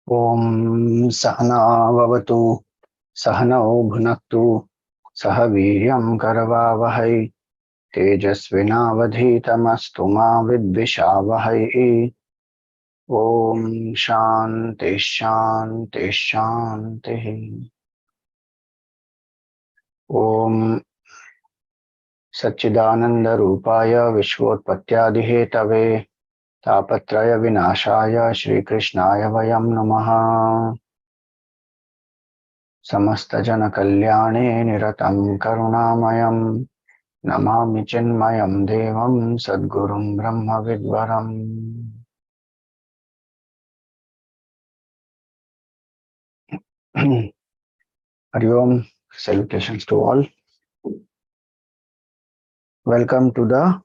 Om Sahana Vavatu Sahanao Bhunaktu Sahaviryam Karavavahai Tejasvinavadhitamastu ma vidvishavahai. Om Shanti Shanti Shanti. Om Satchidananda Rupaya Vishvotpatyadihetave Tapatraya Vinashaya Shri Krishnaya Vayam Namaha. Samasta Jana Kalyane Niratam Karunamayam Namami Chinmayam Devam Sadgurum Brahma Vidvaram. Hari Om, salutations to all. Welcome to the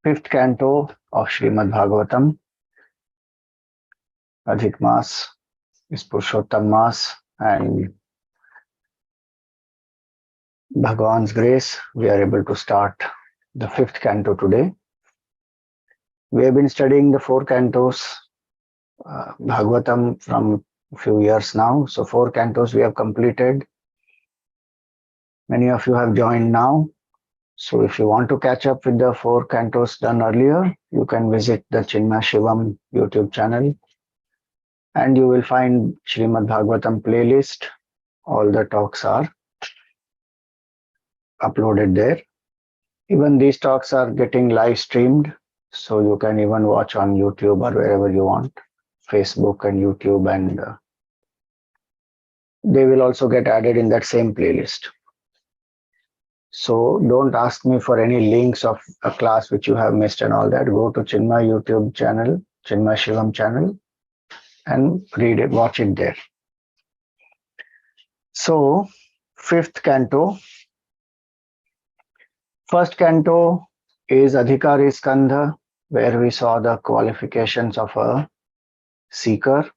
fifth canto of Srimad Bhagavatam. Adhik Mas is Purushottam Mas, and Bhagavan's grace, we are able to start the fifth canto today. We have been studying the four cantos Bhagavatam from a few years now. So 4 cantos we have completed. Many of you have joined now. So if you want to catch up with the 4 cantos done earlier, you can visit the Chinmay Shivam YouTube channel and you will find Srimad Bhagavatam playlist. All the talks are uploaded there. Even these talks are getting live streamed, so you can even watch on YouTube or wherever you want, Facebook and YouTube, and they will also get added in that same playlist. So don't ask me for any links of a class which you have missed and all that. Go to Chinmay YouTube channel, Chinmay Shivam channel, and read it, watch it there. So, fifth canto. First canto is Adhikari Skandha, where we saw the qualifications of a seeker,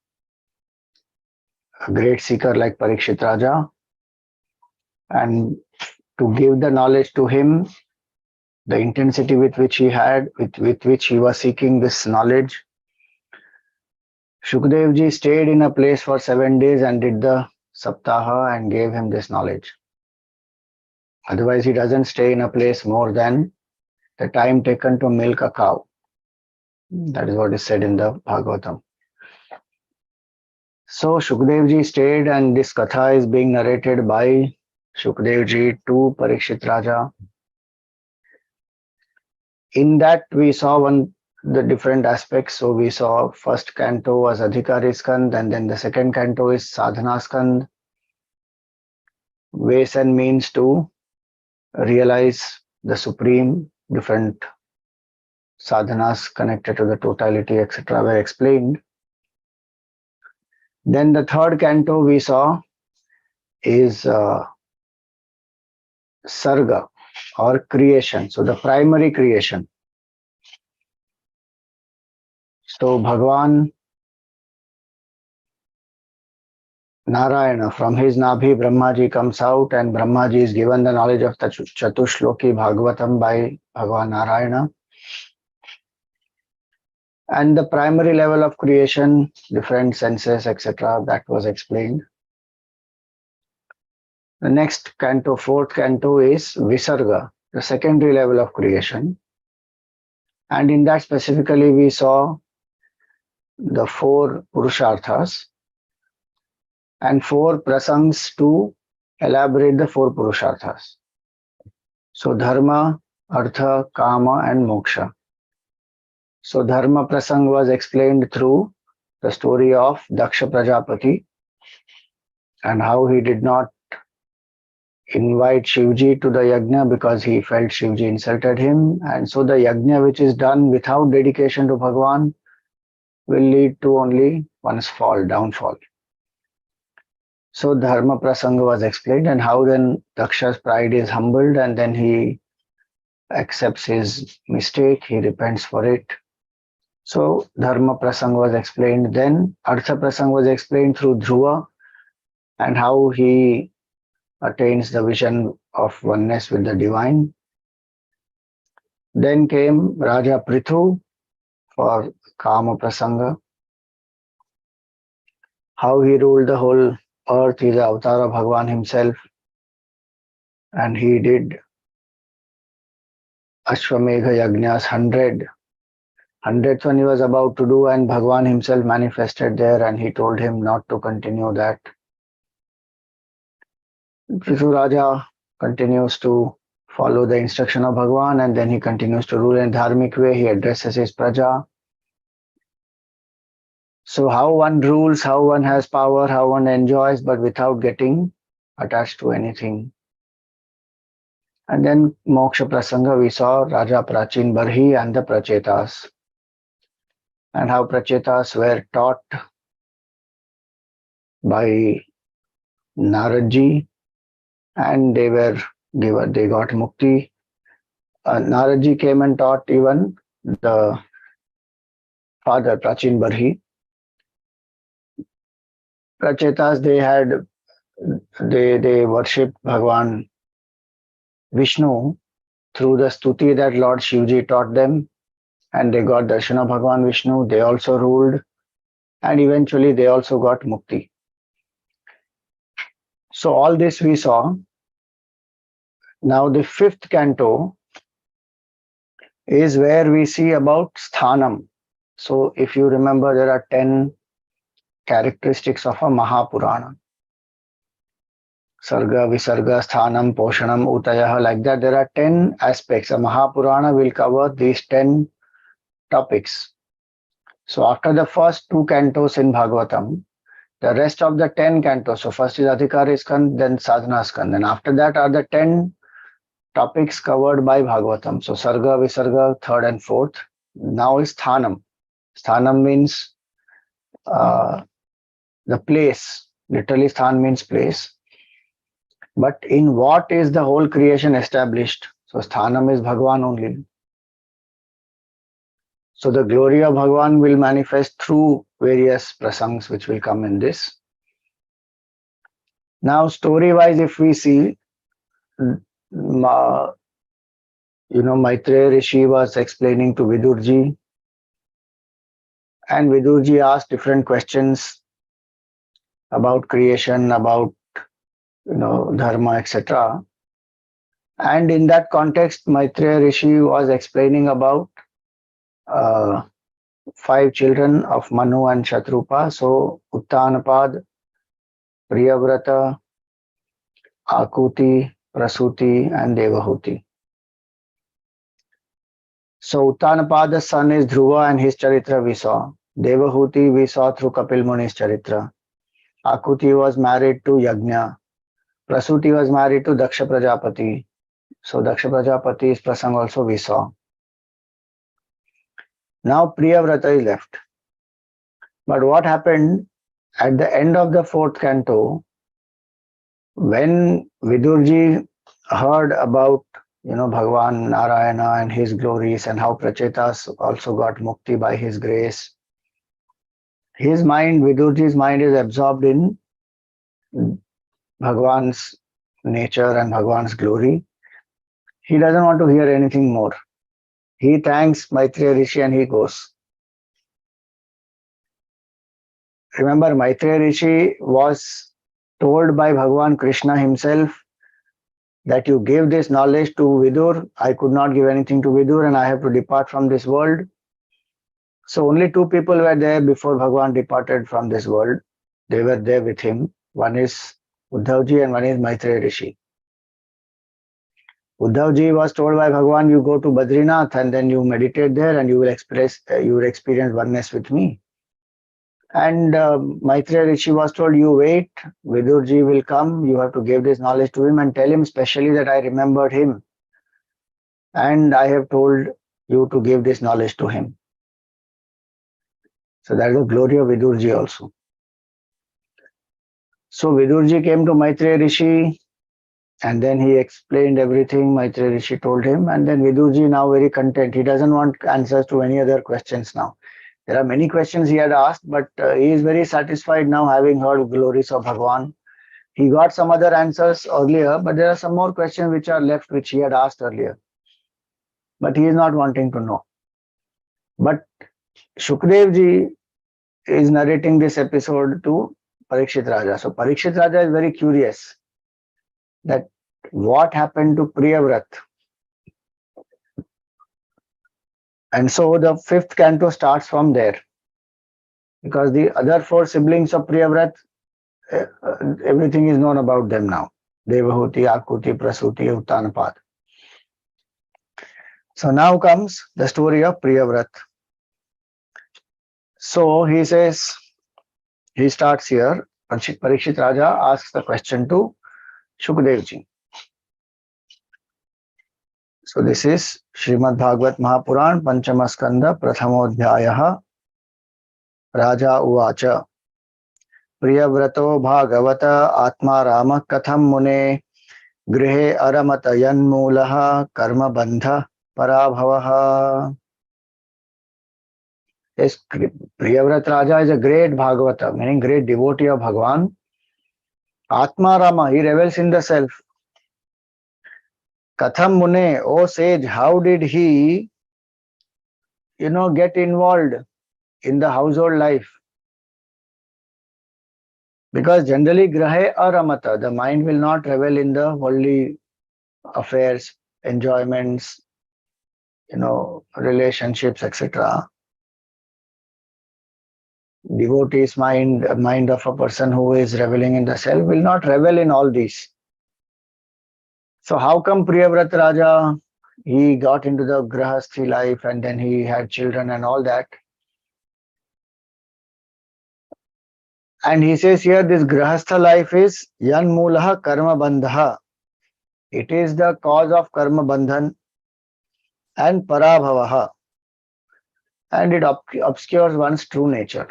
a great seeker like Parikshit Raja, and to give the knowledge to him, the intensity with which he had, with which he was seeking this knowledge. Shukdev ji stayed in a place for 7 days and did the saptaha and gave him this knowledge. Otherwise, he doesn't stay in a place more than the time taken to milk a cow. That is what is said in the Bhagavatam. So Shukdev ji stayed, and this katha is being narrated by Shukdev ji to Parikshit Raja. In that we saw the different aspects. So we saw first canto was Adhikari Skand, and then the second canto is Sadhana Skand, ways and means to realize the supreme. Different sadhanas connected to the totality, etc. were explained. Then the third canto we saw is Sarga, or creation. So the primary creation. So Bhagavan Narayana, from his Nabhi, Brahmaji comes out, and Brahmaji is given the knowledge of the Chatushloki Bhagavatam by Bhagavan Narayana. And the primary level of creation, different senses, etc., that was explained. The next canto, fourth canto, is Visarga, the secondary level of creation. And in that specifically we saw the 4 Purusharthas and 4 prasangs to elaborate the 4 Purusharthas. So Dharma, Artha, Kama and Moksha. So Dharma prasang was explained through the story of Daksha Prajapati and how he did not invite Shivji to the yajna because he felt Shivji insulted him. And so the yajna which is done without dedication to Bhagavan will lead to only one's downfall. So Dharma Prasanga was explained, and how then Daksha's pride is humbled and then he accepts his mistake, he repents for it. So Dharma Prasanga was explained. Then Artha Prasanga was explained through Dhruva and how he attains the vision of oneness with the divine. Then came Raja Prithu for Kama Prasanga. how he ruled the whole earth. He's the avatar of Bhagwan himself, and he did Ashwamedha Yajnas, 100th one he was about to do, and Bhagwan himself manifested there and he told him not to continue that. Raja continues to follow the instruction of Bhagwan, and then he continues to rule in dharmic way. He addresses his praja. So how one rules, how one has power, how one enjoys, but without getting attached to anything. And then Moksha Prasanga, we saw Raja Prachin Barhi and the Prachetas, and how Prachetas were taught by Naradji, and they got mukti. Naradji came and taught even the father Prachin Barhi. Prachetas, they worshipped Bhagwan Vishnu through the stuti that Lord Shivji taught them, and they got darshan of Bhagwan Vishnu. They also ruled, and eventually they also got mukti. So all this we saw. Now the 5th canto is where we see about sthanam. So if you remember, there are 10 characteristics of a Mahapurana. Sarga, Visarga, Sthanam, Poshanam, Utayah, like that. There are 10 aspects. A Mahapurana will cover these 10 topics. So after the first 2 cantos in Bhagavatam, the rest of the 10 cantos, so first is Adhikari Skand, then Sadhana Skand, and after that are the 10 topics covered by Bhagavatam. So Sarga, Visarga, 3rd and 4th. Now is Sthanam. Sthanam means the place. Literally, Sthan means place. But in what is the whole creation established? So Sthanam is Bhagwan only. So the glory of Bhagwan will manifest through various prasangs which will come in this. Now story-wise, if we see, Maitreya Rishi was explaining to Vidurji, and Vidurji asked different questions about creation, about dharma, etc. And in that context, Maitreya Rishi was explaining about 5 children of Manu and Shatrupa. So Uttanapad, Priyavrata, Akuti, Prasuti, and Devahuti. So Uttanapada's son is Dhruva, and his charitra we saw. Devahuti we saw through Kapil Muni's charitra. Akuti was married to Yajna. Prasuti was married to Daksha Prajapati. So Daksha Prajapati's prasang also we saw. Now Priyavrata is left. But what happened at the end of the 4th canto, when Vidurji heard about Bhagwan Narayana and his glories, and how Prachetas also got mukti by his grace, his mind, Vidurji's mind, is absorbed in Bhagwan's nature and Bhagwan's glory. He doesn't want to hear anything more. He thanks Maitreya Rishi and he goes. Remember, Maitreya Rishi was told by Bhagwan Krishna himself that you gave this knowledge to Vidur. I could not give anything to Vidur, and I have to depart from this world. So only 2 people were there before Bhagwan departed from this world. They were there with him. One is Uddhavji and one is Maitreya Rishi. Uddhavji was told by Bhagwan, you go to Badrinath and then you meditate there and you will experience oneness with me. And Maitreya Rishi was told, you wait, Vidurji will come, you have to give this knowledge to him and tell him specially that I remembered him. And I have told you to give this knowledge to him. So that is the glory of Vidurji also. So Vidurji came to Maitreya Rishi, and then he explained everything Maitreya Rishi told him, and then Vidurji now very content. He doesn't want answers to any other questions now. There are many questions he had asked, but he is very satisfied now, having heard glories of Bhagwan. He got some other answers earlier, but there are some more questions which are left, which he had asked earlier. But he is not wanting to know. But Shukdev ji is narrating this episode to Parikshit Raja. So Parikshit Raja is very curious that what happened to Priyavrata. And so the fifth canto starts from there. Because the other four siblings of Priyavrata, everything is known about them now. Devahuti, Akuti, Prasuti, Uttanapad. So now comes the story of Priyavrata. So he says, he starts here. Parikshit Raja asks the question to Shukadevji. So this is Srimad Bhagavat Mahapuran, Panchama Skanda, Prathamodhyayah, Raja Uvacha. Priyavrata Bhagavata Atma Rama Katham Mune Grihe Aramata Yanmulaha Karma Bandha Parabhavaha. Yes, Priyavrata Raja is a great Bhagavata, meaning great devotee of Bhagavan. Atma Rama, he revels in the self. Katham Mune, O sage, how did he, get involved in the household life? Because generally, Grahe Aramata, the mind will not revel in the worldly affairs, enjoyments, relationships, etc. Devotee's mind of a person who is reveling in the self will not revel in all these. So how come Priyavrata Raja, he got into the Grahasthi life and then he had children and all that? And he says here, this Grahastha life is Yanmulaha Karma Bandha. It is the cause of Karma Bandhan and Parabhavaha. And it obscures one's true nature.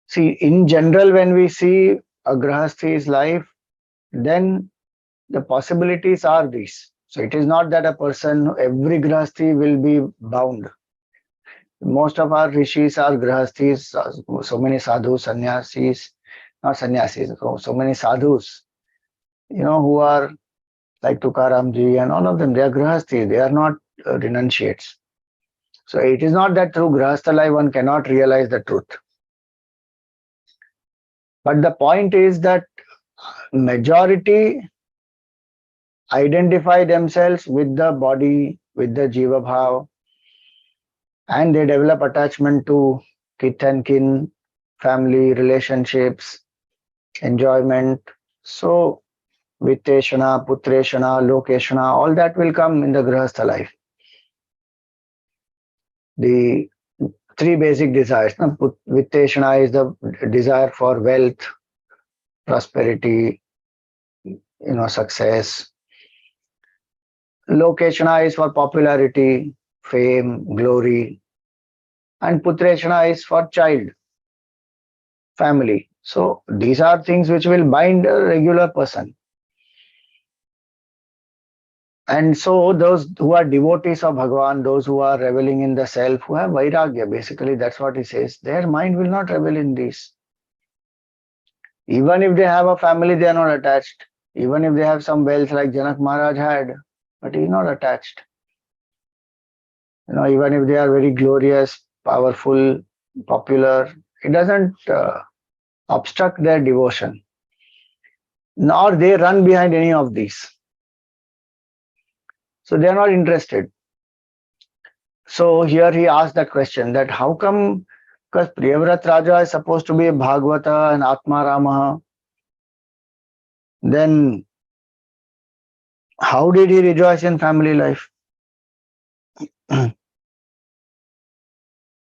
See, in general, when we see a Grahasthi's life, then the possibilities are these. So it is not that a person, every Grahasthi will be bound. Most of our rishis are Grahasthis, so many sadhus, sannyasis, not sannyasis, so many sadhus, who are like Tukaramji and all of them, they are Grahasthis, they are not renunciates. So it is not that through Grahastha life one cannot realize the truth. But the point is that majority identify themselves with the body, with the Jiva Bhav, and they develop attachment to kith and kin, family, relationships, enjoyment. So, Vitteshana, Putreshana, Lokeshana, all that will come in the Grahastha life. The three basic desires. Vitteshana is the desire for wealth, prosperity, success. Lokeshana is for popularity, fame, glory. And Putreshana is for child, family. So these are things which will bind a regular person. And so those who are devotees of Bhagavan, those who are reveling in the self, who have vairagya, basically that's what he says, their mind will not revel in this. Even if they have a family, they are not attached. Even if they have some wealth like Janak Maharaj had, but he is not attached. Even if they are very glorious, powerful, popular, it doesn't obstruct their devotion. Nor they run behind any of these. So they are not interested. So here he asked that question, that how come, because Priyavrata Raja is supposed to be a Bhagavata and Atma Rama, then how did he rejoice in family life?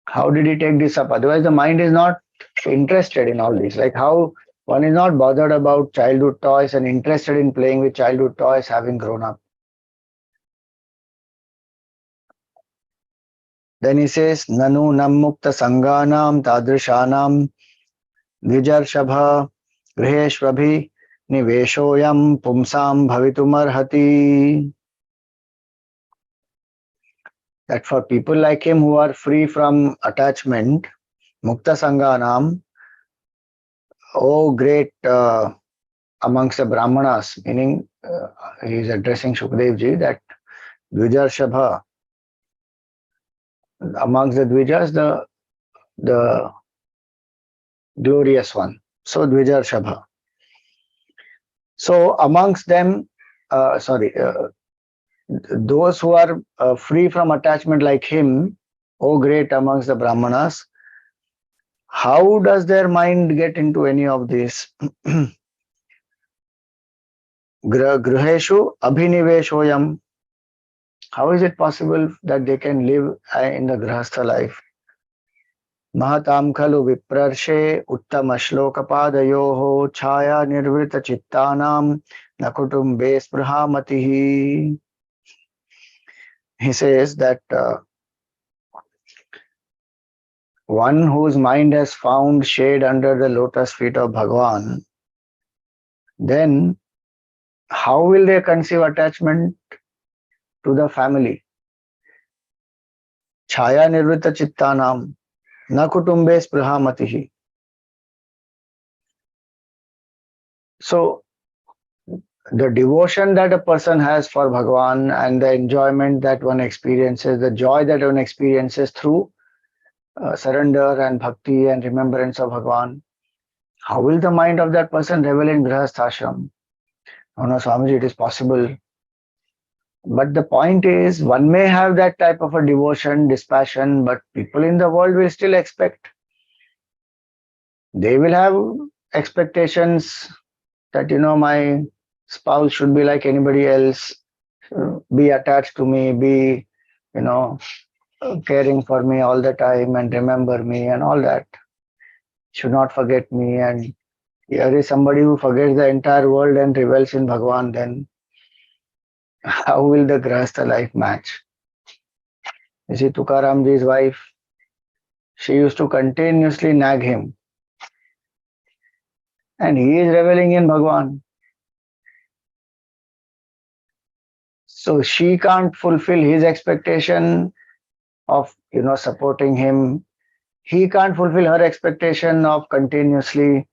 How did he take this up? Otherwise the mind is not interested in all this. Like how one is not bothered about childhood toys and interested in playing with childhood toys having grown up. Then he says, Nanu nammukta sanganam tadrishanam dvijarshabha griheshvabhi niveshoyam pumsam bhavitumarhati. That for people like him who are free from attachment, mukta sanganam, great amongst the Brahmanas, meaning he is addressing Shukadevji, that dvijarshabha, amongst the Dvijas, the glorious one. So Dvijar Shabha. So amongst them, those who are free from attachment like him, oh great amongst the Brahmanas, how does their mind get into any of this? Gruheshu abhiniveshoyam. How is it possible that they can live in the grahastha life? महतां खलु विप्रर्षे उत्तम श्लोकपादयोः छाया निर्वृत चित्तानां न कुटुम्बे स्पृहा मतिः. He says that one whose mind has found shade under the lotus feet of Bhagavan, then how will they conceive attachment to the family? Chaya nirvrita chittanam na kutumbe spruha matihi. So the devotion that a person has for Bhagavan and the enjoyment that one experiences, the joy that one experiences through surrender and bhakti and remembrance of Bhagavan, how will the mind of that person revel in grahasthashram? Oh no, Swamiji, it is possible. But the point is, one may have that type of a devotion, dispassion, but people in the world will still expect. They will have expectations that, my spouse should be like anybody else, be attached to me, be, caring for me all the time and remember me and all that. Should not forget me. And here is somebody who forgets the entire world and revels in Bhagavan, then how will the grahastha life match? You see, Tukaramji's wife, she used to continuously nag him. And he is reveling in Bhagavan. So she can't fulfill his expectation of, supporting him. He can't fulfill her expectation of continuously,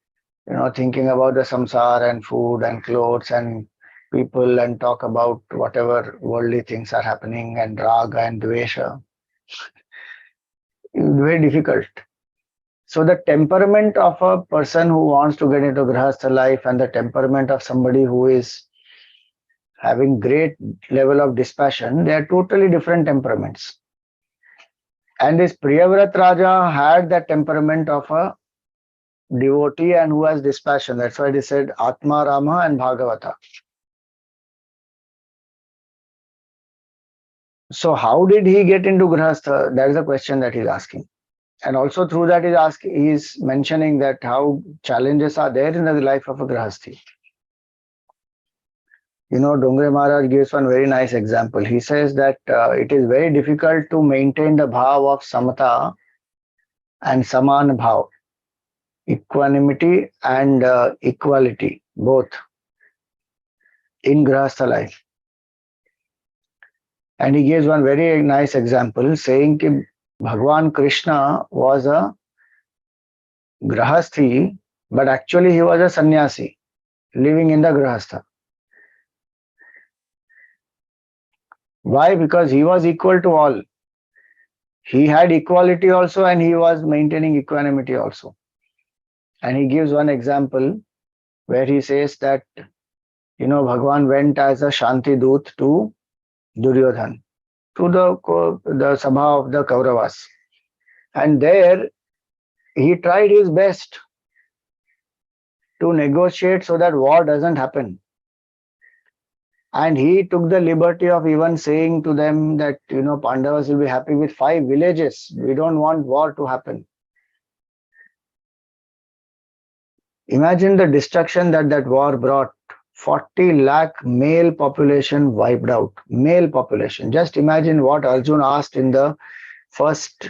thinking about the samsara and food and clothes and people and talk about whatever worldly things are happening and raga and dvesha. It's very difficult. So the temperament of a person who wants to get into grahastha life and the temperament of somebody who is having great level of dispassion, they are totally different temperaments. And this Priyavrata Raja had that temperament of a devotee and who has dispassion. That's why they said Atma Rama and Bhagavata. So how did he get into grahastha? That is the question that he's asking. And also through that he's mentioning that how challenges are there in the life of a grahasthi. Dongre Maharaj gives one very nice example. He says that it is very difficult to maintain the bhav of samata and saman bhav, equanimity and equality, both in grahastha life. And he gives one very nice example saying that Bhagwan Krishna was a grahasthi, but actually he was a sannyasi living in the grahastha. Why? Because he was equal to all. He had equality also and he was maintaining equanimity also. And he gives one example where he says that, Bhagwan went as a Shanti Doot to Duryodhan, to the Sabha of the Kauravas. And there he tried his best to negotiate so that war doesn't happen. And he took the liberty of even saying to them that, Pandavas will be happy with 5 villages. We don't want war to happen. Imagine the destruction that war brought. 40 lakh male population wiped out. Male population. Just imagine what Arjuna asked in the first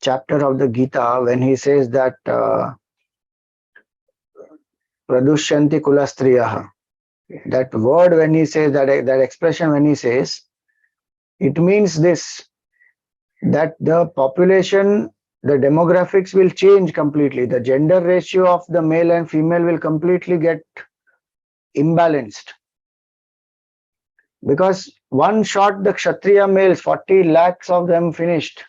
chapter of the Gita when he says that Pradushyanti kulastriyaha. That word when he says, that expression when he says, it means this, that the population, the demographics will change completely. The gender ratio of the male and female will completely get imbalanced. Because one shot the Kshatriya males, 40 lakhs of them finished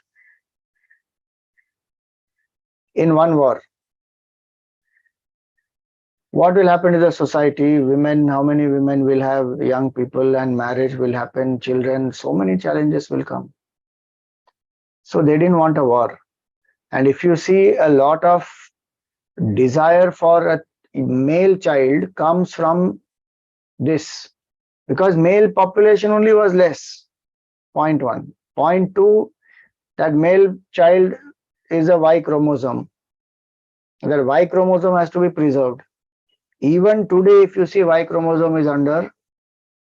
in one war. what will happen to the society? Women, how many women will have young people, and marriage will happen, children, so many challenges will come. So they didn't want a war. And if you see, a lot of desire for a male child comes from this, because male population only was less. Point one. Point two, that male child is a Y chromosome. That Y chromosome has to be preserved. Even today, if you see, Y chromosome is under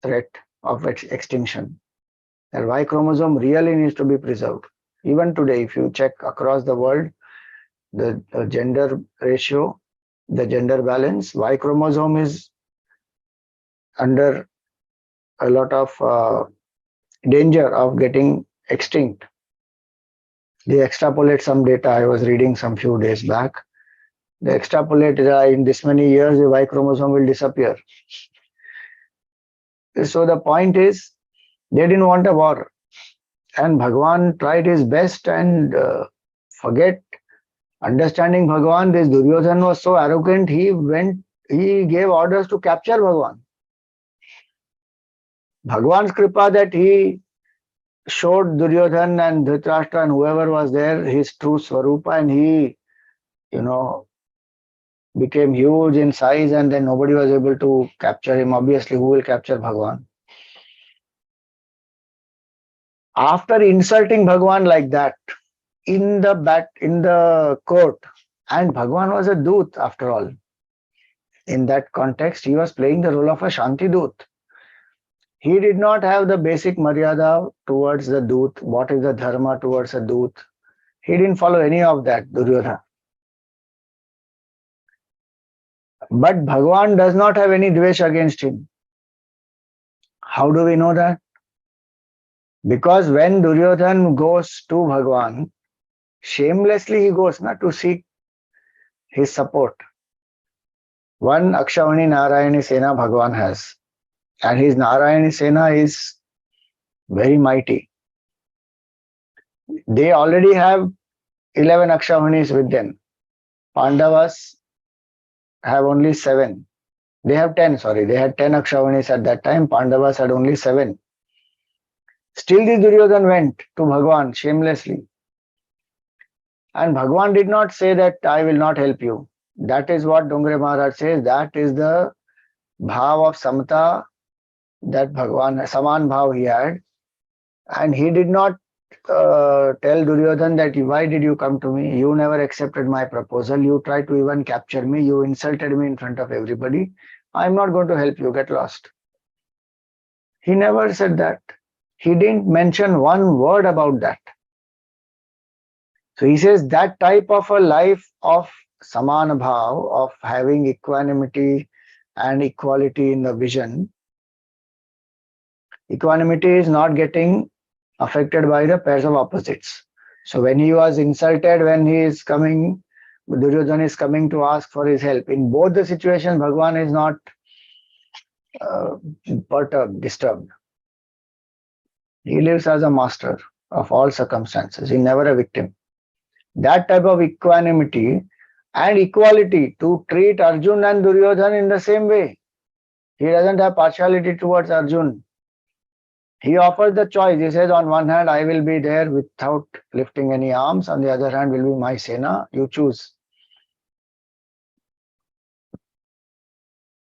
threat of extinction. That Y chromosome really needs to be preserved. Even today, if you check across the world, the gender ratio, the gender balance, Y chromosome is under a lot of danger of getting extinct. They extrapolate some data. I was reading some few days back. They extrapolate in this many years, the Y chromosome will disappear. So the point is, they didn't want a war. And Bhagwan tried his best, and forget understanding Bhagwan. This Duryodhan was so arrogant, he gave orders to capture Bhagwan. Bhagwan's kripa that he showed Duryodhan and Dhritarashtra and whoever was there his true Swarupa, and he, became huge in size, and then nobody was able to capture him. Obviously, who will capture Bhagwan? After insulting Bhagwan like that in the court, and Bhagwan was a Dut after all. In that context, he was playing the role of a Shanti Dut. He did not have the basic Maryada towards the Dut. What is the Dharma towards a Dut? He didn't follow any of that, Duryodhana. But Bhagwan does not have any dvesh against him. How do we know that? Because when Duryodhana goes to Bhagwan, shamelessly he goes not to seek his support. One Akshavani Narayani Sena Bhagwan has, and his Narayani Sena is very mighty. They already have 11 Akshavanis with them. Pandavas have only 7. They have 10, sorry. They had 10 Akshavanis at that time. Pandavas had only 7. Still the Duryodhana went to Bhagwan shamelessly. And Bhagwan did not say that I will not help you. That is what Dongre Maharaj says. That is the bhav of samata that Bhagwan, saman bhav he had. And he did not tell Duryodhana that why did you come to me? You never accepted my proposal. You tried to even capture me. You insulted me in front of everybody. I'm not going to help you. Get lost. He never said that. He didn't mention one word about that. So he says that type of a life of saman bhav, of having equanimity and equality in the vision, equanimity is not getting affected by the pairs of opposites. So when he was insulted, when he is coming, Duryodhana is coming to ask for his help. In both the situations, Bhagwan is not perturbed, disturbed. He lives as a master of all circumstances. He's never a victim. That type of equanimity and equality to treat Arjun and Duryodhana in the same way. He doesn't have partiality towards Arjun. He offers the choice. He says, on one hand, I will be there without lifting any arms. On the other hand, will be my Sena. You choose.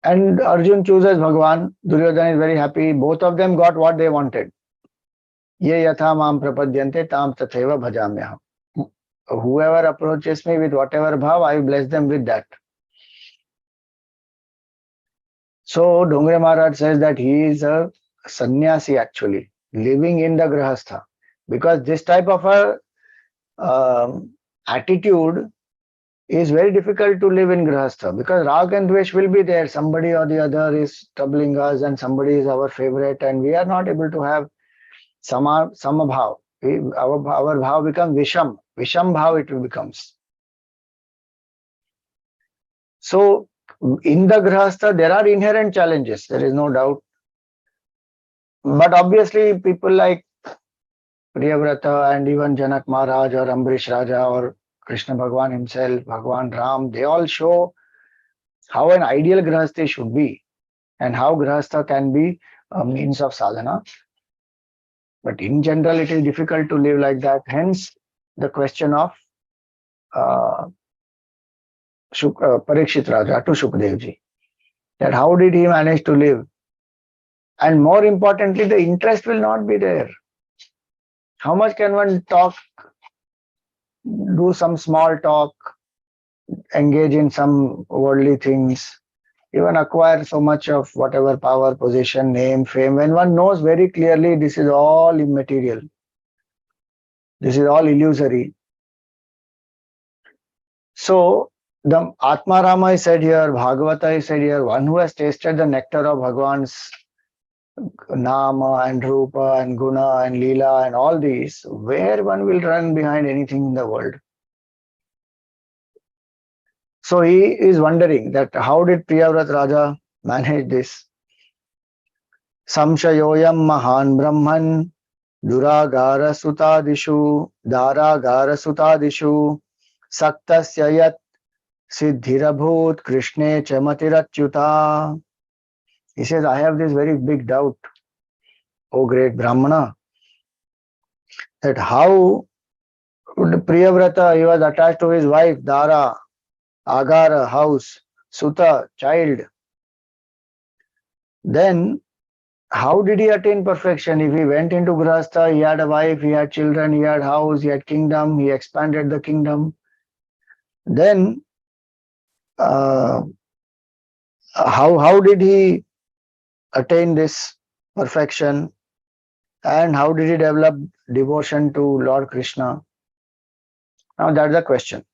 And Arjun chooses Bhagwan. Duryodhana is very happy. Both of them got what they wanted. Ye yatha mam prapadyante tam tatheva bhajamyaham. Whoever approaches me with whatever bhav, I bless them with that. So Dongre Maharaj says that he is a sannyasi actually, living in the grahastha. Because this type of a attitude is very difficult to live in grahastha, because rag and dvesh will be there. Somebody or the other is troubling us and somebody is our favorite, and we are not able to have sama bhav. Our bhav becomes visham bhav it becomes. So in the grahastha there are inherent challenges, there is no doubt. But obviously people like Priyavrata and even Janak Maharaj or Ambrish Raja or Krishna Bhagwan himself, Bhagwan Ram, they all show how an ideal grahasti should be, and how grahastha can be a means of sadhana. But in general, it is difficult to live like that. Hence, the question of uh, Parikshit Raja to Shukdev ji, that how did he manage to live? And more importantly, the interest will not be there. How much can one talk, do some small talk, engage in some worldly things, even acquire so much of whatever power, position, name, fame, when one knows very clearly this is all immaterial, this is all illusory. So, the Atma Rama is said here, Bhagavata is said here, one who has tasted the nectar of Bhagwan's Nama and Rupa and Guna and Leela and all these, where one will run behind anything in the world. So he is wondering that how did Priyavrata Raja manage this? Samshayoyam Mahan Brahman Duragara Sutadishu Daragara Sutadishu Saktasya Yat Siddhirabhut Krishne Chamatirachuta. He says, I have this very big doubt, O great Brahmana, that how Priyavrata, he was attached to his wife, Dara, Agara, house, Suta, child. Then, how did he attain perfection? If he went into Grahastha, he had a wife, he had children, he had house, he had kingdom, he expanded the kingdom. Then, how did he attain this perfection? And how did he develop devotion to Lord Krishna? Now that's the question.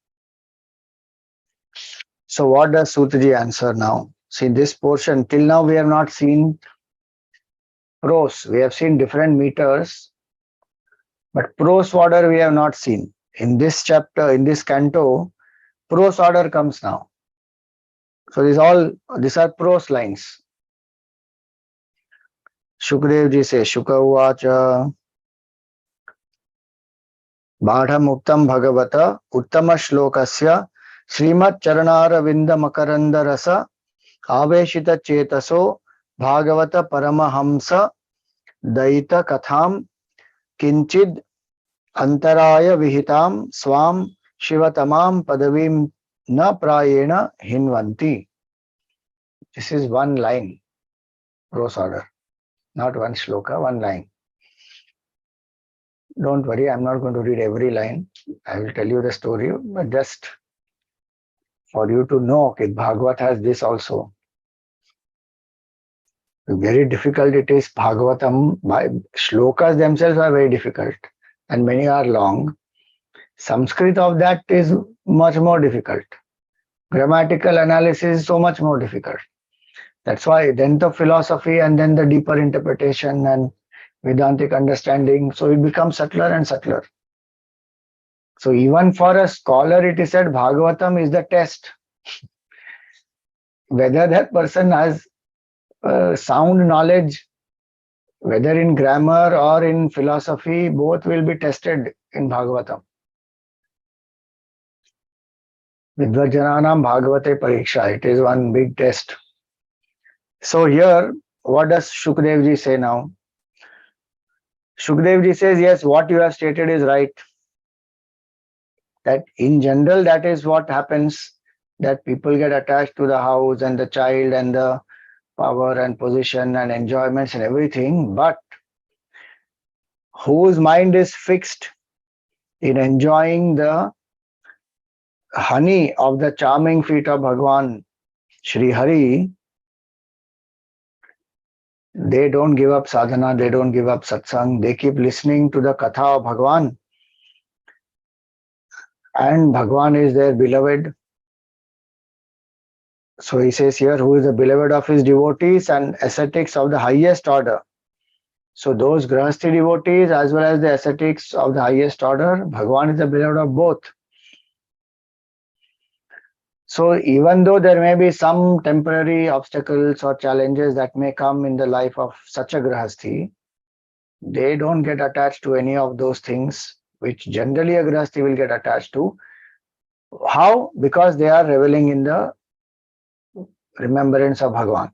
So what does Sutraji answer now? See, this portion, till now we have not seen prose. We have seen different meters, but prose order we have not seen. In this chapter, in this canto, prose order comes now. So these are prose lines. Shukdev ji says, Shuka uvacha Badham Uktam Bhagavata Uttama Shlokasya Srimad Charanara Vinda Makaranda Rasa Aveshita Chetaso Bhagavata Paramahamsa Daita Katham Kinchid Antaraya Vihitam Swam Shivatamam Padavim Na Prayena Hinvanti. This is one line, prose order, not one shloka, one line. Don't worry, I'm not going to read every line. I will tell you the story, but just for you to know, okay, Bhagavat has this also. Very difficult it is. Bhagavatam, by shlokas themselves are very difficult and many are long. Sanskrit of that is much more difficult. Grammatical analysis is so much more difficult. That's why then the philosophy and then the deeper interpretation and Vedantic understanding, so it becomes subtler and subtler. So even for a scholar, it is said Bhagavatam is the test. Whether that person has sound knowledge, whether in grammar or in philosophy, both will be tested in Bhagavatam. Vidvajananam Bhagavate Pariksha, it is one big test. So here, what does Shukdev ji say now? Shukdev ji says, yes, what you have stated is right. That in general, that is what happens, that people get attached to the house and the child and the power and position and enjoyments and everything, but whose mind is fixed in enjoying the honey of the charming feet of Bhagwan Shri Hari, they don't give up sadhana, they don't give up satsang, they keep listening to the katha of Bhagwan. And Bhagwan is their beloved. So he says here, who is the beloved of his devotees and ascetics of the highest order. So those grahasti devotees as well as the ascetics of the highest order, Bhagwan is the beloved of both. So even though there may be some temporary obstacles or challenges that may come in the life of such a grahasti, they don't get attached to any of those things which generally a grahasti will get attached to. How? Because they are reveling in the remembrance of Bhagavan.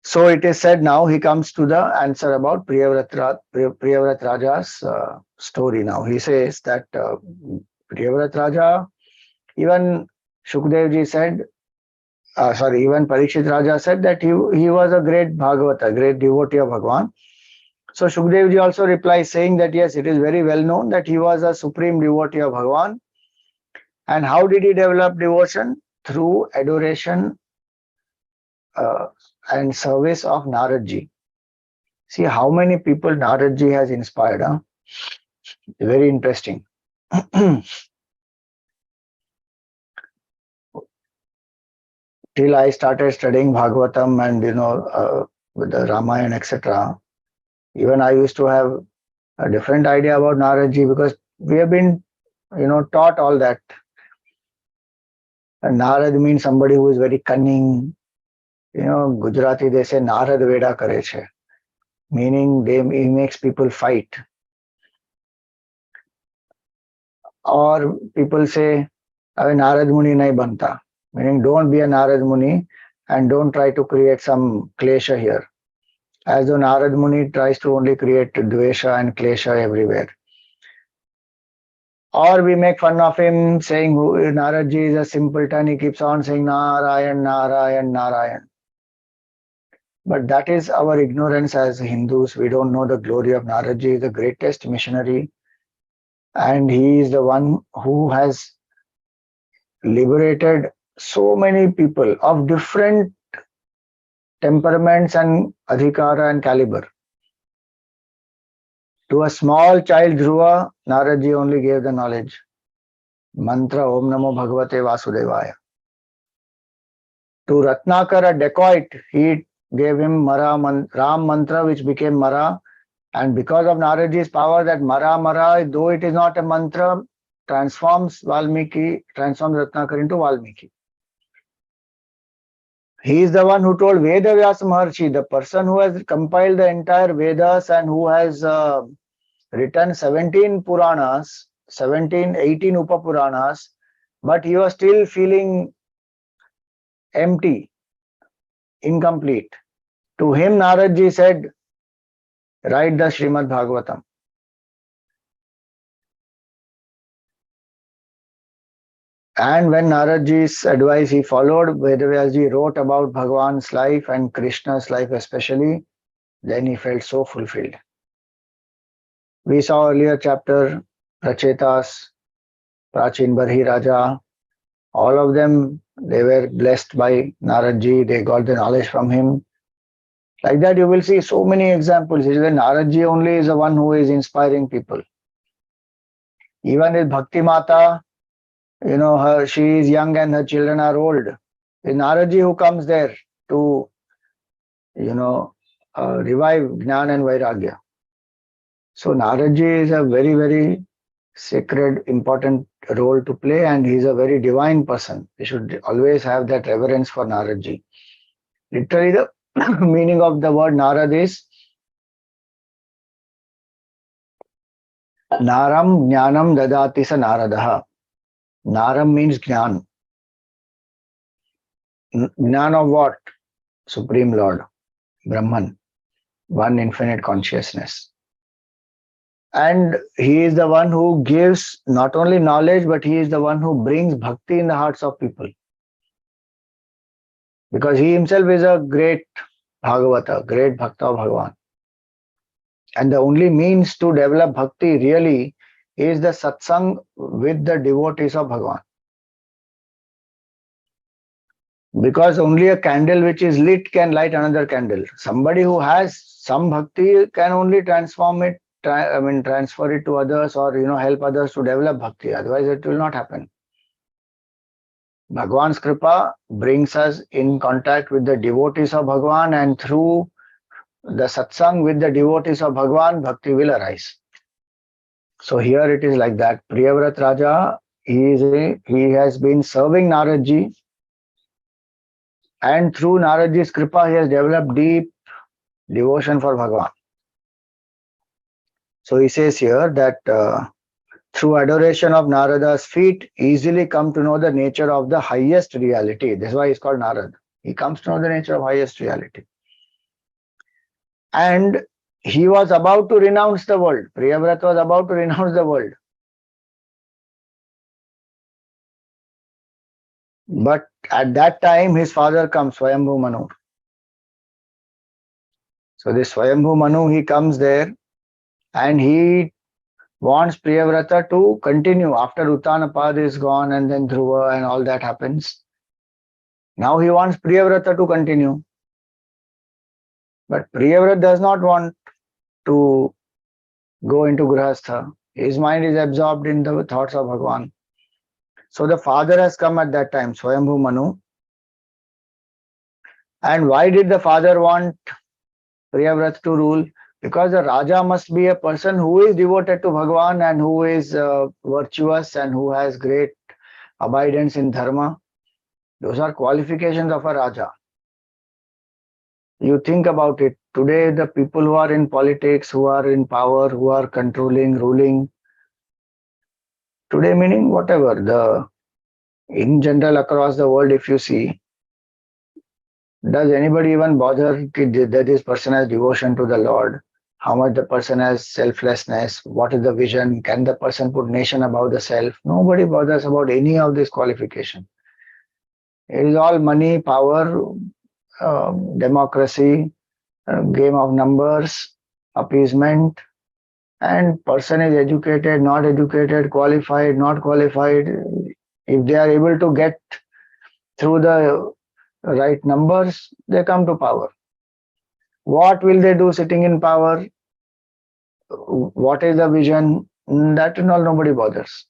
So it is said now he comes to the answer about Priyavrat Raja's story now. He says that Priyavrat Raja, even Shukdevji said, even Parikshit Raja said that he was a great Bhagavata, great devotee of Bhagavan. So Shukdevji also replies saying that yes, it is very well known that he was a supreme devotee of Bhagavan. And how did he develop devotion? Through adoration and service of Naradji. See how many people Naradji has inspired. Huh? Very interesting. Till I started studying Bhagavatam and with the Ramayana, etc. Even I used to have a different idea about Naradji because we have been taught all that. And Narad means somebody who is very cunning. Gujarati they say Narad Veda kare che, meaning he makes people fight. Or people say, Narad Muni nahi banta, meaning don't be a Narad Muni and don't try to create some klesha here. As though Narad Muni tries to only create dvesha and klesha everywhere. Or we make fun of him saying Naradji is a simpleton, he keeps on saying Narayan, Narayan, Narayan. But that is our ignorance as Hindus. We don't know the glory of Naradji, the greatest missionary. And he is the one who has liberated so many people of different temperaments and adhikara and caliber. To a small child Dhruva, Naradji only gave the knowledge. Mantra Om Namo Bhagavate Vasudevaya. To Ratnakar, a dacoit, he gave him Ram mantra, which became Mara. And because of Naradji's power, that Mara, though it is not a mantra, transforms Ratnakar into Valmiki. He is the one who told Vedavyasa Maharshi, the person who has compiled the entire Vedas and who has written 17 Puranas, 18 Upapuranas, but he was still feeling empty, incomplete. To him, Naradji said, write the Srimad Bhagavatam. And when Naradji's advice he followed, Vedavyasji wrote about Bhagavan's life and Krishna's life especially, then he felt so fulfilled. We saw earlier chapter, Rachetas, Prachin Barhi Raja, all of them, they were blessed by Naradji, they got the knowledge from him. Like that, you will see so many examples. Naradji only is the one who is inspiring people. Even with Bhakti Mata, she is young and her children are old. It's Naradji who comes there to, revive Jnana and Vairagya. So Naradji is a very, very sacred, important role to play, and he's a very divine person. We should always have that reverence for Naradji. Literally, the meaning of the word Narad is Naram Jnanam Dadati Sa Naradaha. Naram means Jnan. Jnan of what? Supreme Lord, Brahman, one infinite consciousness. And he is the one who gives not only knowledge, but he is the one who brings bhakti in the hearts of people. Because he himself is a great Bhagavata, great Bhakta of Bhagavan. And the only means to develop bhakti really is the satsang with the devotees of Bhagavan. Because only a candle which is lit can light another candle. Somebody who has some bhakti can only transfer it to others or help others to develop bhakti. Otherwise, it will not happen. Bhagavan's kripa brings us in contact with the devotees of Bhagavan, and through the satsang with the devotees of Bhagavan, bhakti will arise. So here it is like that. Priyavrata Raja, he has been serving Naradji, and through Naradji's kripa, he has developed deep devotion for Bhagavan. So he says here that through adoration of Narada's feet, easily come to know the nature of the highest reality. That's why he's called Narad. He comes to know the nature of highest reality. And he was about to renounce the world. Priyavrata was about to renounce the world. But at that time, his father comes, Swayambhu Manu. So this Swayambhu Manu, he comes there and he wants Priyavrata to continue after Uttanapad is gone and then Dhruva and all that happens. Now he wants Priyavrata to continue. But Priyavrata does not want to go into Grihastha. His mind is absorbed in the thoughts of Bhagavan. So the father has come at that time, Swayambhu Manu. And why did the father want Priyavrata to rule? Because the Raja must be a person who is devoted to Bhagavan and who is virtuous and who has great abidance in Dharma. Those are qualifications of a Raja. You think about it. Today, the people who are in politics, who are in power, who are controlling, ruling, today meaning whatever, in general across the world, if you see, does anybody even bother that this person has devotion to the Lord? How much the person has selflessness? What is the vision? Can the person put nation above the self? Nobody bothers about any of this qualification. It is all money, power, democracy, game of numbers, appeasement, and person is educated, not educated, qualified, not qualified. If they are able to get through the right numbers, they come to power. What will they do sitting in power? What is the vision? That and all nobody bothers.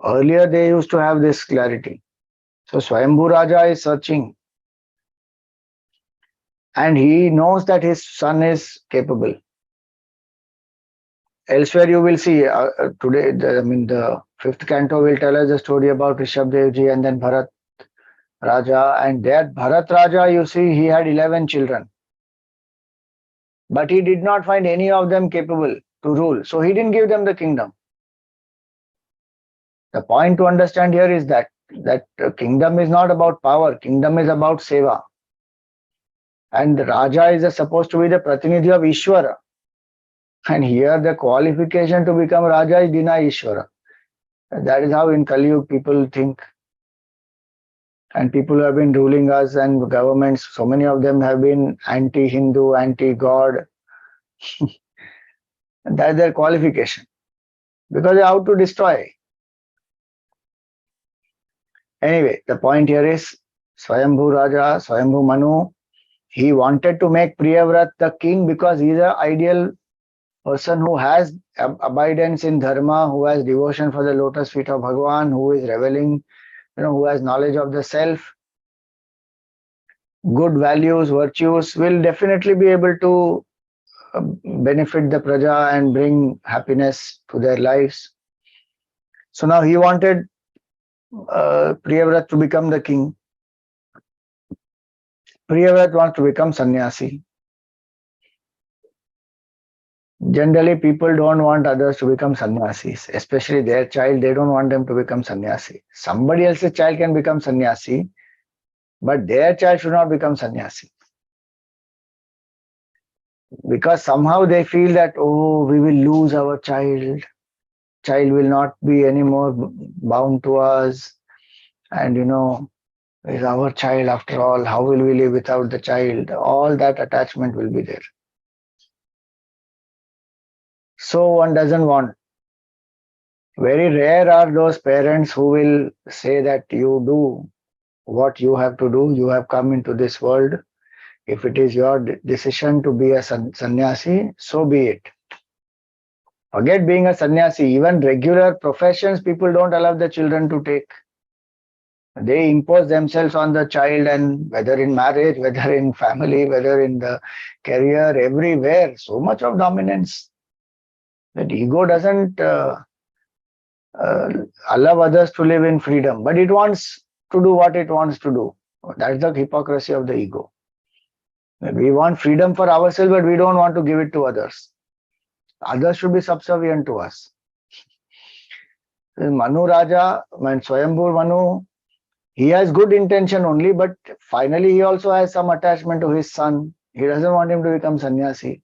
Earlier they used to have this clarity. So Swayambhu Raja is searching and he knows that his son is capable. Elsewhere you will see today, the fifth canto will tell us the story about Rishabh Ji and then Bharat Raja, and that Bharat Raja, you see, he had 11 children. But he did not find any of them capable to rule. So he didn't give them the kingdom. The point to understand here is that kingdom is not about power. Kingdom is about seva. And the Raja is supposed to be the Pratinidhi of Ishvara. And here the qualification to become Raja is deny Ishvara. That is how in Kali Yuga people think. And people who have been ruling us and governments, so many of them have been anti-Hindu, anti-God. And that is their qualification. Because they have to destroy. Anyway, the point here is Swayambhu Raja, Swayambhu Manu, he wanted to make Priyavrata the king because he is an ideal person who has abidance in Dharma, who has devotion for the lotus feet of Bhagavan, who is reveling, who has knowledge of the self, good values, virtues, will definitely be able to benefit the praja and bring happiness to their lives. So now he wanted Priyavrata to become the king. Priyavrata wants to become sannyasi. Generally, people don't want others to become sannyasis, especially their child. They don't want them to become sannyasi. Somebody else's child can become sannyasi, but their child should not become sannyasi. Because somehow they feel that, oh, we will lose our child. Child will not be anymore bound to us. And is our child after all. How will we live without the child? All that attachment will be there. So one doesn't want. Very rare are those parents who will say that you do what you have to do. You have come into this world. If it is your decision to be a sannyasi, so be it. Forget being a sannyasi. Even regular professions, people don't allow the children to take. They impose themselves on the child, and whether in marriage, whether in family, whether in the career, everywhere, so much of dominance. That ego doesn't allow others to live in freedom, but it wants to do what it wants to do. That's the hypocrisy of the ego. We want freedom for ourselves, but we don't want to give it to others. Others should be subservient to us. Manu Raja, when Swayambhu Manu, he has good intention only, but finally he also has some attachment to his son. He doesn't want him to become sannyasi.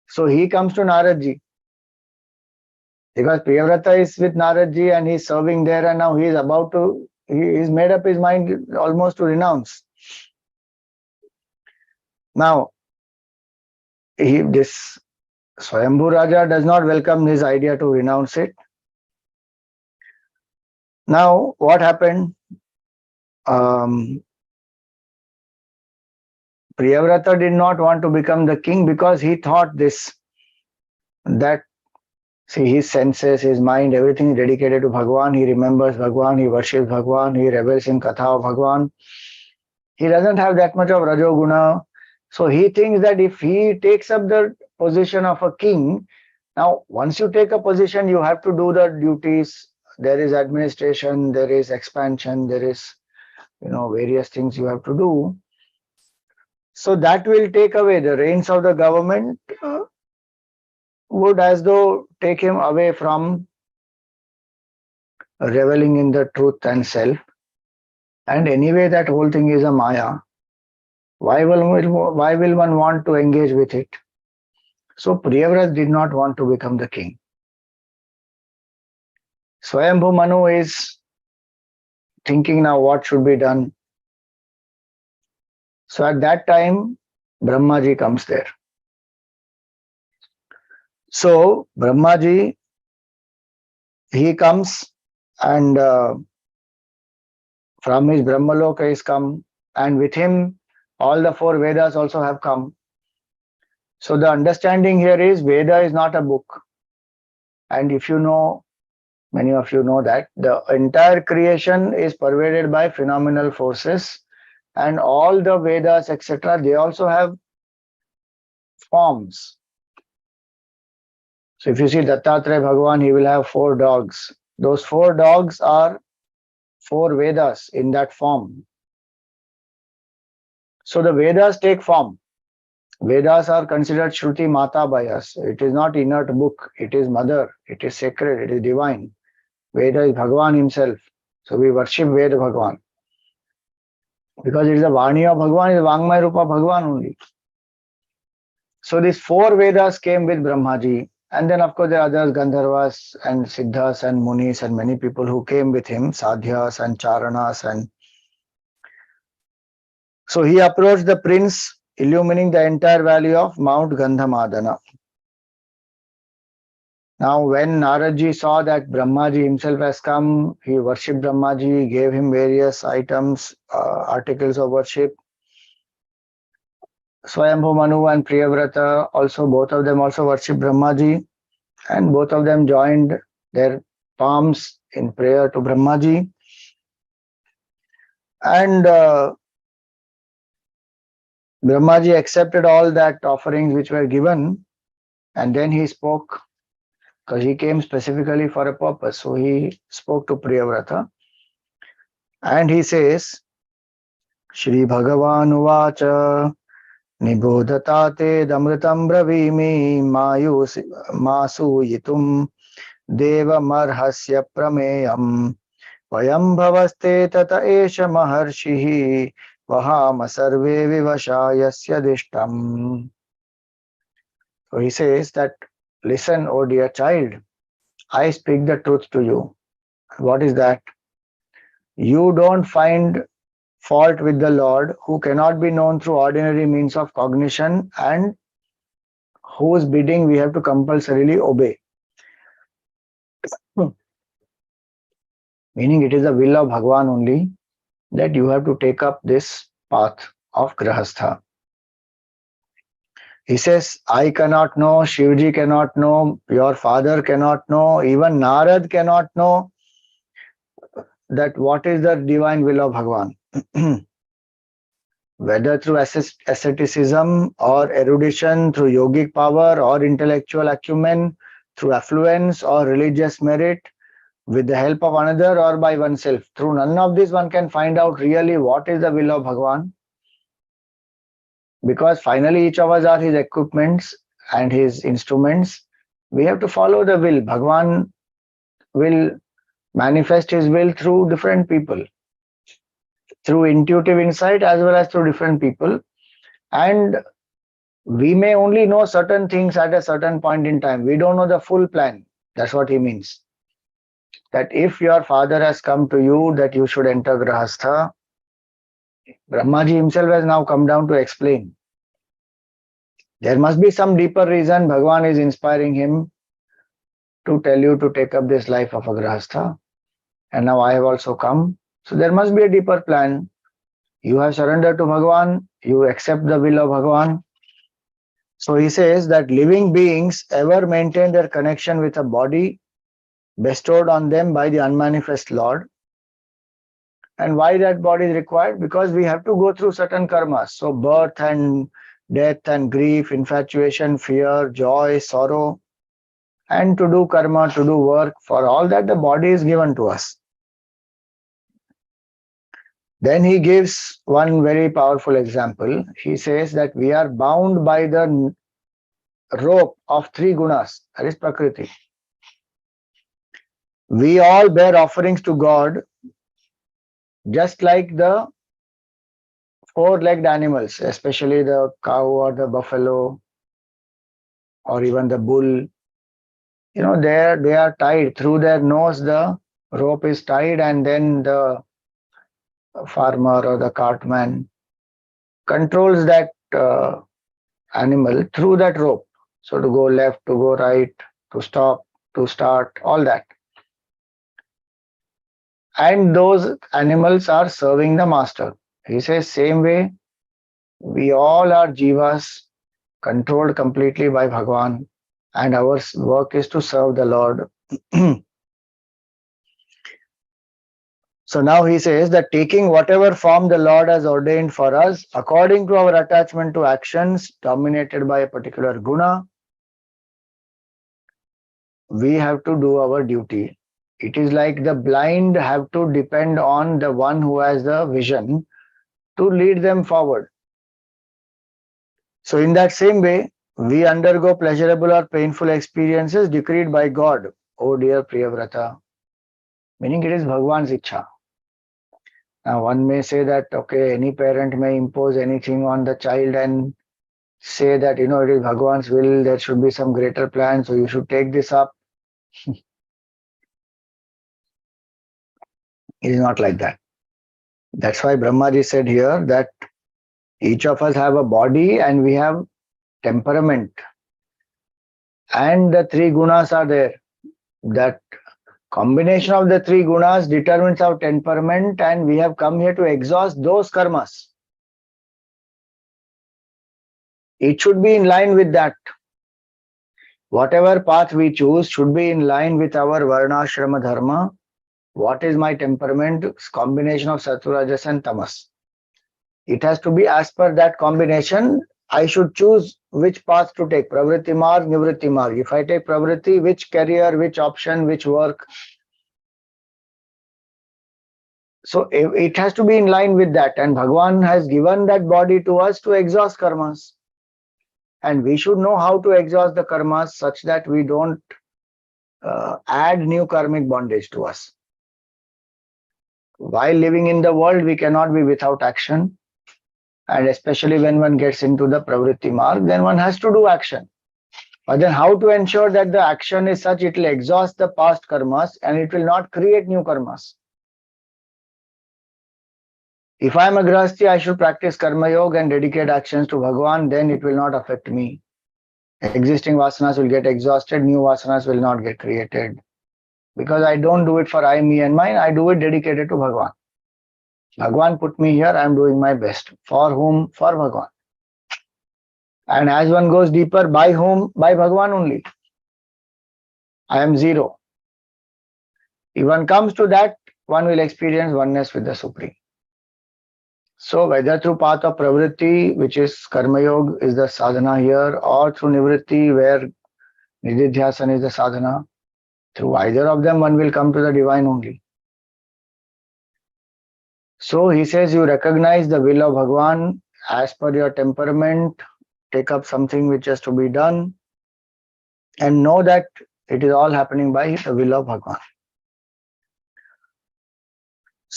So he comes to Naradji. Because Priyavrata is with Naradji and he's serving there, and now he is made up his mind almost to renounce. Now, this Swayambhu Raja does not welcome his idea to renounce it. Now, what happened? Priyavrata did not want to become the king because he thought that see, his senses, his mind, everything is dedicated to Bhagwan. He remembers Bhagwan, he worships Bhagwan, he revels in Katha of Bhagwan. He doesn't have that much of Rajoguna. So he thinks that if he takes up the position of a king, now once you take a position, you have to do the duties. There is administration, there is expansion, there is various things you have to do. So that will take away the reins of the government, would as though take him away from reveling in the truth and self. And anyway, that whole thing is a maya. Why will one want to engage with it? So Priyavrata did not want to become the king. Swayambhu Manu is thinking now what should be done. So at that time, Brahmaji comes there. So Brahmaji, he comes and from his Brahmaloka is come, and with him all the 4 Vedas also have come. So the understanding here is Veda is not a book. And if you know, many of you know that the entire creation is pervaded by phenomenal forces, and all the Vedas, etc., they also have forms. So if you see Dattatreya Bhagavan, he will have 4 dogs. Those 4 dogs are 4 Vedas in that form. So the Vedas take form. Vedas are considered Shruti Mata by us. It is not inert book. It is mother. It is sacred. It is divine. Veda is Bhagavan himself. So we worship Veda Bhagavan. Because it is the Vani of Bhagavan, it is Vangmaya Rupa Bhagavan only. So these 4 Vedas came with Brahmaji. And then of course there are others, Gandharvas and Siddhas and Munis and many people who came with him, Sadhyas and Charanas. And so he approached the prince, illumining the entire valley of Mount Gandhamadana. Now when Naradji saw that Brahmaji himself has come, he worshipped Brahmaji, gave him various items, articles of worship. Swayambhu Manu and Priyavrata also, both of them also worshipped Brahmaji, and both of them joined their palms in prayer to Brahmaji. And Brahmaji accepted all that offerings which were given, and then he spoke, because he came specifically for a purpose. So he spoke to Priyavrata, and he says, Shri Bhagavan Uvacha Nibodhata te damritam bravimi masu yitum deva marhasya prameyam vayam bhavaste tata esha maharshihi vahama sarve vivashayasya dishtam. So he says that, listen, O dear child, I speak the truth to you. What is that? You don't find fault with the Lord, who cannot be known through ordinary means of cognition and whose bidding we have to compulsorily obey. Meaning it is the will of Bhagavan only that you have to take up this path of Grahastha. He says, I cannot know, Shivji cannot know, your father cannot know, even Narad cannot know that what is the divine will of Bhagavan. Whether through asceticism or erudition, through yogic power or intellectual acumen, through affluence or religious merit, with the help of another or by oneself. Through none of this one can find out really what is the will of Bhagavan. Because finally each of us are his equipments and his instruments. We have to follow the will. Bhagavan will manifest his will through different people, through intuitive insight as well as through different people. And we may only know certain things at a certain point in time. We don't know the full plan. That's what he means. That if your father has come to you that you should enter Grahastha, Brahmaji himself has now come down to explain. There must be some deeper reason. Bhagavan is inspiring him to tell you to take up this life of a Grahastha. And now I have also come. So there must be a deeper plan. You have surrendered to Bhagavan. You accept the will of Bhagavan. So he says that living beings ever maintain their connection with a body bestowed on them by the unmanifest Lord. And why that body is required? Because we have to go through certain karmas. So birth and death and grief, infatuation, fear, joy, sorrow. And to do karma, to do work, for all that the body is given to us. Then he gives one very powerful example. He says that we are bound by the rope of three gunas, that is Prakriti. We all bear offerings to God just like the four-legged animals, especially the cow or the buffalo or even the bull. They are tied through their nose. The rope is tied, and then the farmer or the cartman controls that animal through that rope. So to go left, to go right, to stop, to start, all that. And those animals are serving the master. He says, same way, we all are jivas controlled completely by Bhagavan, and our work is to serve the Lord. So now he says that taking whatever form the Lord has ordained for us, according to our attachment to actions dominated by a particular guna, we have to do our duty. It is like the blind have to depend on the one who has the vision to lead them forward. So in that same way, we undergo pleasurable or painful experiences decreed by God, oh dear Priyavrata. Meaning it is Bhagavan's Ichha. Now one may say that, okay, any parent may impose anything on the child and say that, it is Bhagavan's will, there should be some greater plan, so you should take this up. It is not like that. That's why Brahmaji said here that each of us have a body and we have temperament. And the three gunas are there. That combination of the three gunas determines our temperament, and we have come here to exhaust those karmas. It should be in line with that. Whatever path we choose should be in line with our varnashrama dharma. What is my temperament? Combination of sattva, rajas and tamas. It has to be as per that combination. I should choose which path to take, pravritti marg, nivritti marg. If I take pravritti, which career, which option, which work. So it has to be in line with that, and Bhagavan has given that body to us to exhaust karmas. And we should know how to exhaust the karmas such that we don't add new karmic bondage to us. While living in the world, we cannot be without action. And especially when one gets into the pravritti marg, then one has to do action. But then how to ensure that the action is such it will exhaust the past karmas and it will not create new karmas? If I am a grahasti, I should practice karma yoga and dedicate actions to Bhagavan, then it will not affect me. Existing vasanas will get exhausted, new vasanas will not get created. Because I don't do it for I, me and mine, I do it dedicated to Bhagavan. Bhagavan put me here, I am doing my best. For whom? For Bhagavan. And as one goes deeper, by whom? By Bhagavan only. I am zero. If one comes to that, one will experience oneness with the Supreme. So whether through path of pravritti, which is karma yoga, is the sadhana here, or through nivritti, where nididhyasana is the sadhana, through either of them, one will come to the divine only. So he says, you recognize the will of Bhagavan as per your temperament, take up something which has to be done, and know that it is all happening by the will of Bhagavan.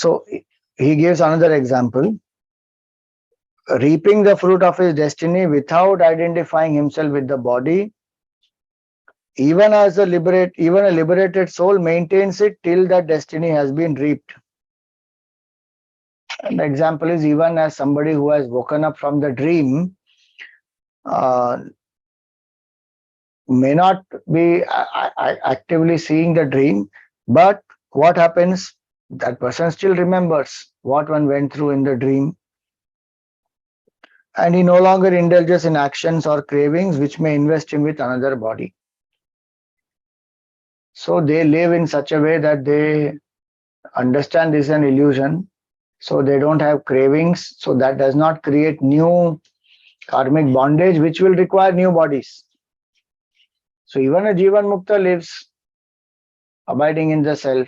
So he gives another example. Reaping the fruit of his destiny without identifying himself with the body, even a liberated soul maintains it till that destiny has been reaped. An example is, even as somebody who has woken up from the dream uh, may not be actively seeing the dream, but what happens? That person still remembers what one went through in the dream, and he no longer indulges in actions or cravings which may invest him with another body. So they live in such a way that they understand this is an illusion, so they don't have cravings, so that does not create new karmic bondage which will require new bodies. So even a Jivan Mukta lives abiding in the self,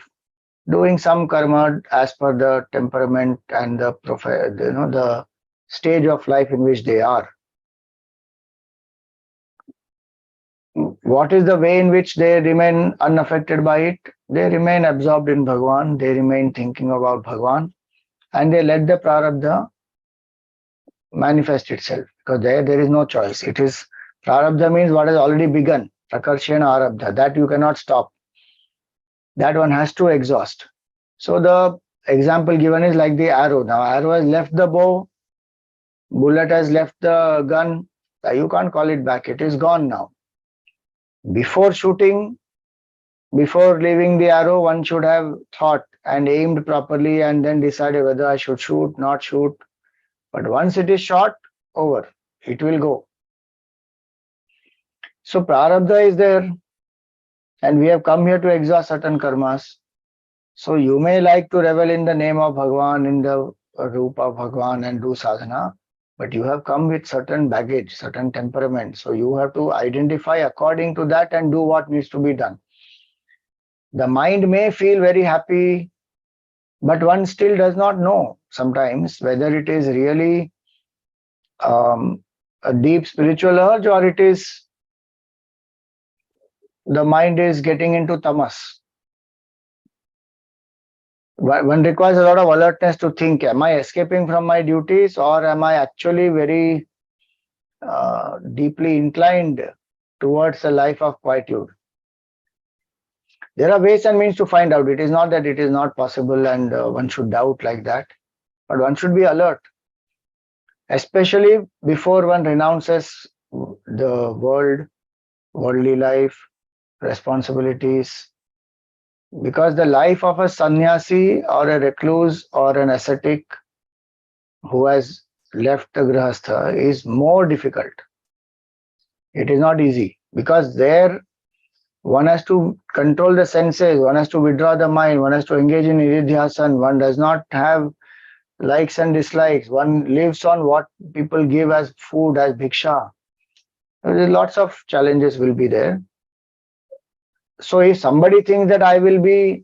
doing some karma as per the temperament and the the stage of life in which they are. What is the way in which they remain unaffected by it? They remain absorbed in Bhagwan, they remain thinking about Bhagwan, and they let the prarabdha manifest itself, because there is no choice. It is, prarabdha means what has already begun, prakarshena arabdha, that you cannot stop, that one has to exhaust. So the example given is like the arrow. Now arrow has left the bow, bullet has left the gun, you can't call it back, it is gone now. Before shooting, before leaving the arrow, one should have thought and aimed properly and then decided whether I should shoot, not shoot. But once it is shot, over, it will go. So prarabdha is there, and we have come here to exhaust certain karmas. So you may like to revel in the name of Bhagwan, in the roop of Bhagwan, and do sadhana, but you have come with certain baggage, certain temperament. So you have to identify according to that and do what needs to be done. The mind may feel very happy, but one still does not know sometimes whether it is really a deep spiritual urge, or it is the mind is getting into tamas. One requires a lot of alertness to think, am I escaping from my duties, or am I actually very deeply inclined towards a life of quietude? There are ways and means to find out. It is not that it is not possible and one should doubt like that, but one should be alert, especially before one renounces the worldly life, responsibilities, because the life of a sannyasi or a recluse or an ascetic who has left the grihastha is more difficult. It is not easy, because there one has to control the senses, one has to withdraw the mind, one has to engage in iridhyasan, one does not have likes and dislikes, one lives on what people give as food, as bhiksha. Lots of challenges will be there. So if somebody thinks that I will be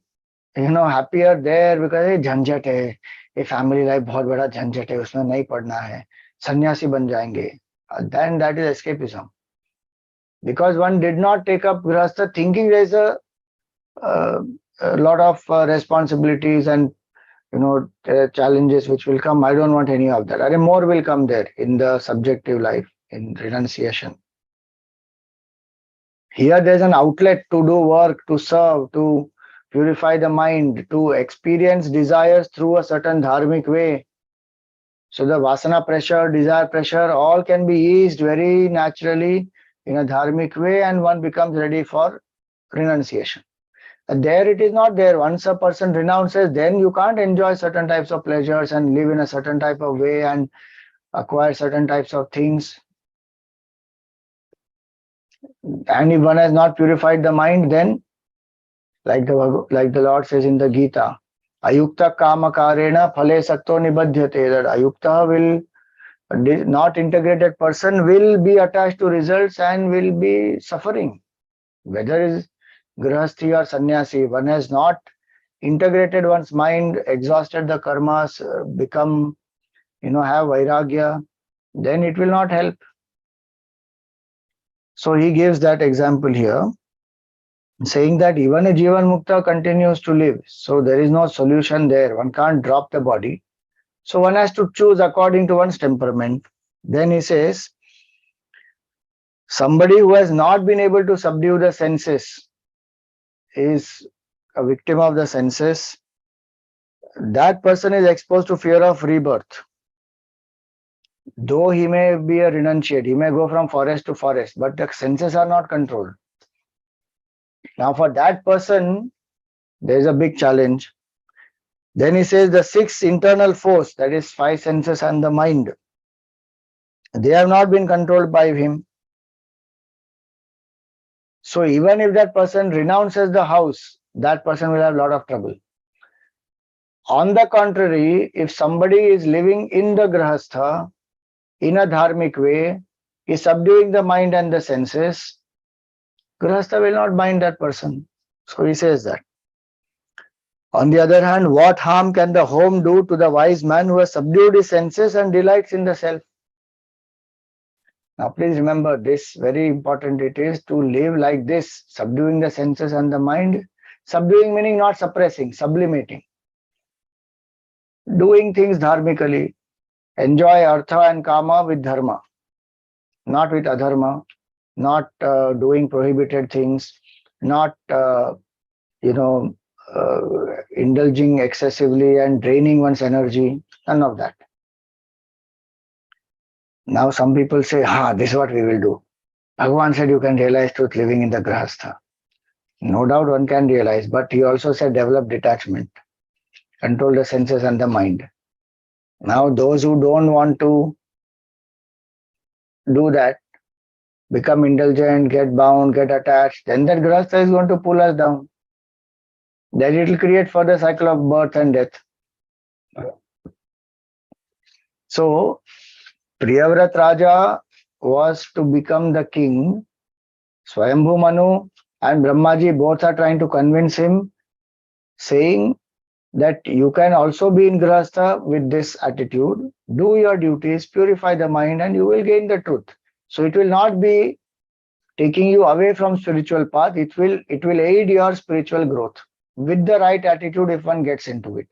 happier there because ये झंझट है, ये family life बहुत बड़ा झंझट है, उसमें नहीं पढ़ना है, सन्यासी बन जाएंगे, then that is escapism, because one did not take up grihastha thinking there is a lot of responsibilities and challenges which will come. I don't want any of that. More will come there in the subjective life, in renunciation. Here there's an outlet to do work, to serve, to purify the mind, to experience desires through a certain dharmic way. So the vasana pressure, desire pressure, all can be eased very naturally in a dharmic way, and one becomes ready for renunciation. And there it is not there. Once a person renounces, then you can't enjoy certain types of pleasures and live in a certain type of way and acquire certain types of things. And if one has not purified the mind, then like the Lord says in the Gita, ayukta kamakarena phale sakto nibadhyate, that ayukta will, not integrated person will be attached to results and will be suffering. Whether it is grihasthi or sannyasi, one has not integrated one's mind, exhausted the karmas, become, have vairagya, then it will not help. So he gives that example here. saying that even a Jivan Mukta continues to live. So there is no solution there. One can't drop the body. So one has to choose according to one's temperament. Then he says, somebody who has not been able to subdue the senses is a victim of the senses. That person is exposed to fear of rebirth. Though he may be a renunciate, he may go from forest to forest, but the senses are not controlled. Now, for that person, there is a big challenge. Then he says the six internal force, that is five senses and the mind, they have not been controlled by him. So even if that person renounces the house, that person will have a lot of trouble. On the contrary, if somebody is living in the grahastha, in a dharmic way, is subduing the mind and the senses, grahastha will not bind that person. So he says that. On the other hand, what harm can the home do to the wise man who has subdued his senses and delights in the self? Now, please remember this, very important it is to live like this, subduing the senses and the mind. Subduing meaning not suppressing, sublimating. Doing things dharmically. Enjoy artha and kama with dharma, not with adharma, not doing prohibited things, not, indulging excessively and draining one's energy, none of that. Now some people say, this is what we will do. Bhagavan said you can realize truth living in the grahastha. No doubt one can realize, but he also said develop detachment, control the senses and the mind. Now those who don't want to do that, become indulgent, get bound, get attached, then that grahastha is going to pull us down. Then it will create further cycle of birth and death. So Priyavrata Raja was to become the king. Swayambhu Manu and Brahmaji both are trying to convince him, saying that you can also be in grahastha with this attitude. Do your duties, purify the mind, and you will gain the truth. So it will not be taking you away from spiritual path. It will aid your spiritual growth with the right attitude if one gets into it.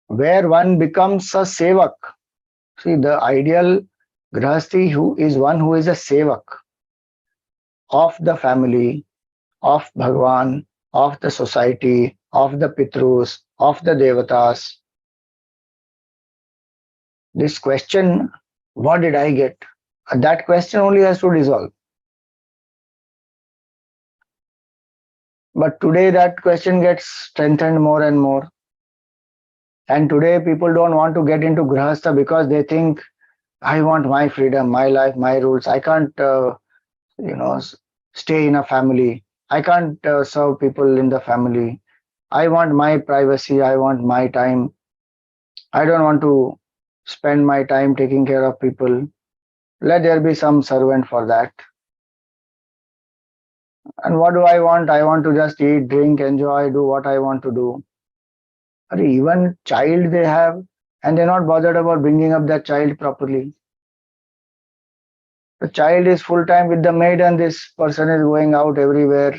Where one becomes a sevak. See, the ideal grahasti who is one who is a sevak of the family, of Bhagwan, of the society, of the Pitrus, of the Devatas. This question, what did I get? That question only has to dissolve. But today that question gets strengthened more and more. And today people don't want to get into grahastha because they think, I want my freedom, my life, my rules. I can't, stay in a family. I can't serve people in the family. I want my privacy. I want my time. I don't want to spend my time taking care of people. Let there be some servant for that. And what do I want? I want to just eat, drink, enjoy, do what I want to do. Or even child they have, and they're not bothered about bringing up that child properly. The child is full time with the maid, and this person is going out everywhere.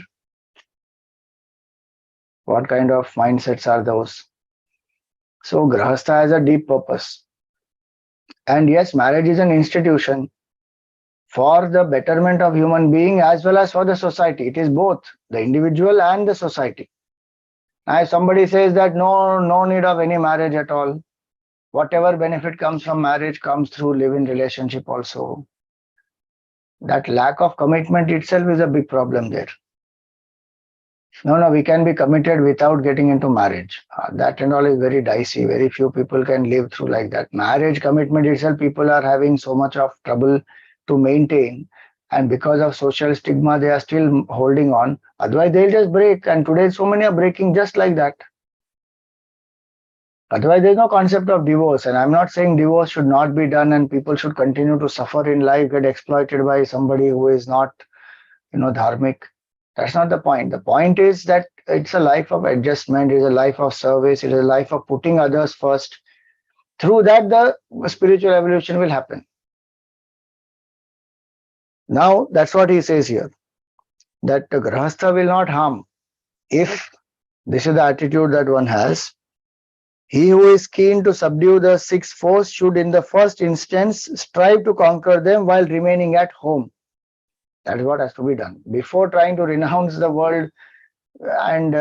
What kind of mindsets are those? So grahastha has a deep purpose. And yes, marriage is an institution for the betterment of human being as well as for the society. It is both the individual and the society. Now, if somebody says that no need of any marriage at all, whatever benefit comes from marriage comes through live-in relationship also. That lack of commitment itself is a big problem there. No, we can be committed without getting into marriage. That and all is very dicey. Very few people can live through like that. Marriage commitment itself, people are having so much of trouble to maintain. And because of social stigma, they are still holding on. Otherwise, they'll just break. And today, so many are breaking just like that. Otherwise, there's no concept of divorce. And I'm not saying divorce should not be done and people should continue to suffer in life, get exploited by somebody who is not, dharmic. That's not the point. The point is that it's a life of adjustment, it's a life of service, it is a life of putting others first. Through that, the spiritual evolution will happen. Now, that's what he says here, that the grahastha will not harm if this is the attitude that one has. He who is keen to subdue the six foes should in the first instance strive to conquer them while remaining at home. That is what has to be done. Before trying to renounce the world and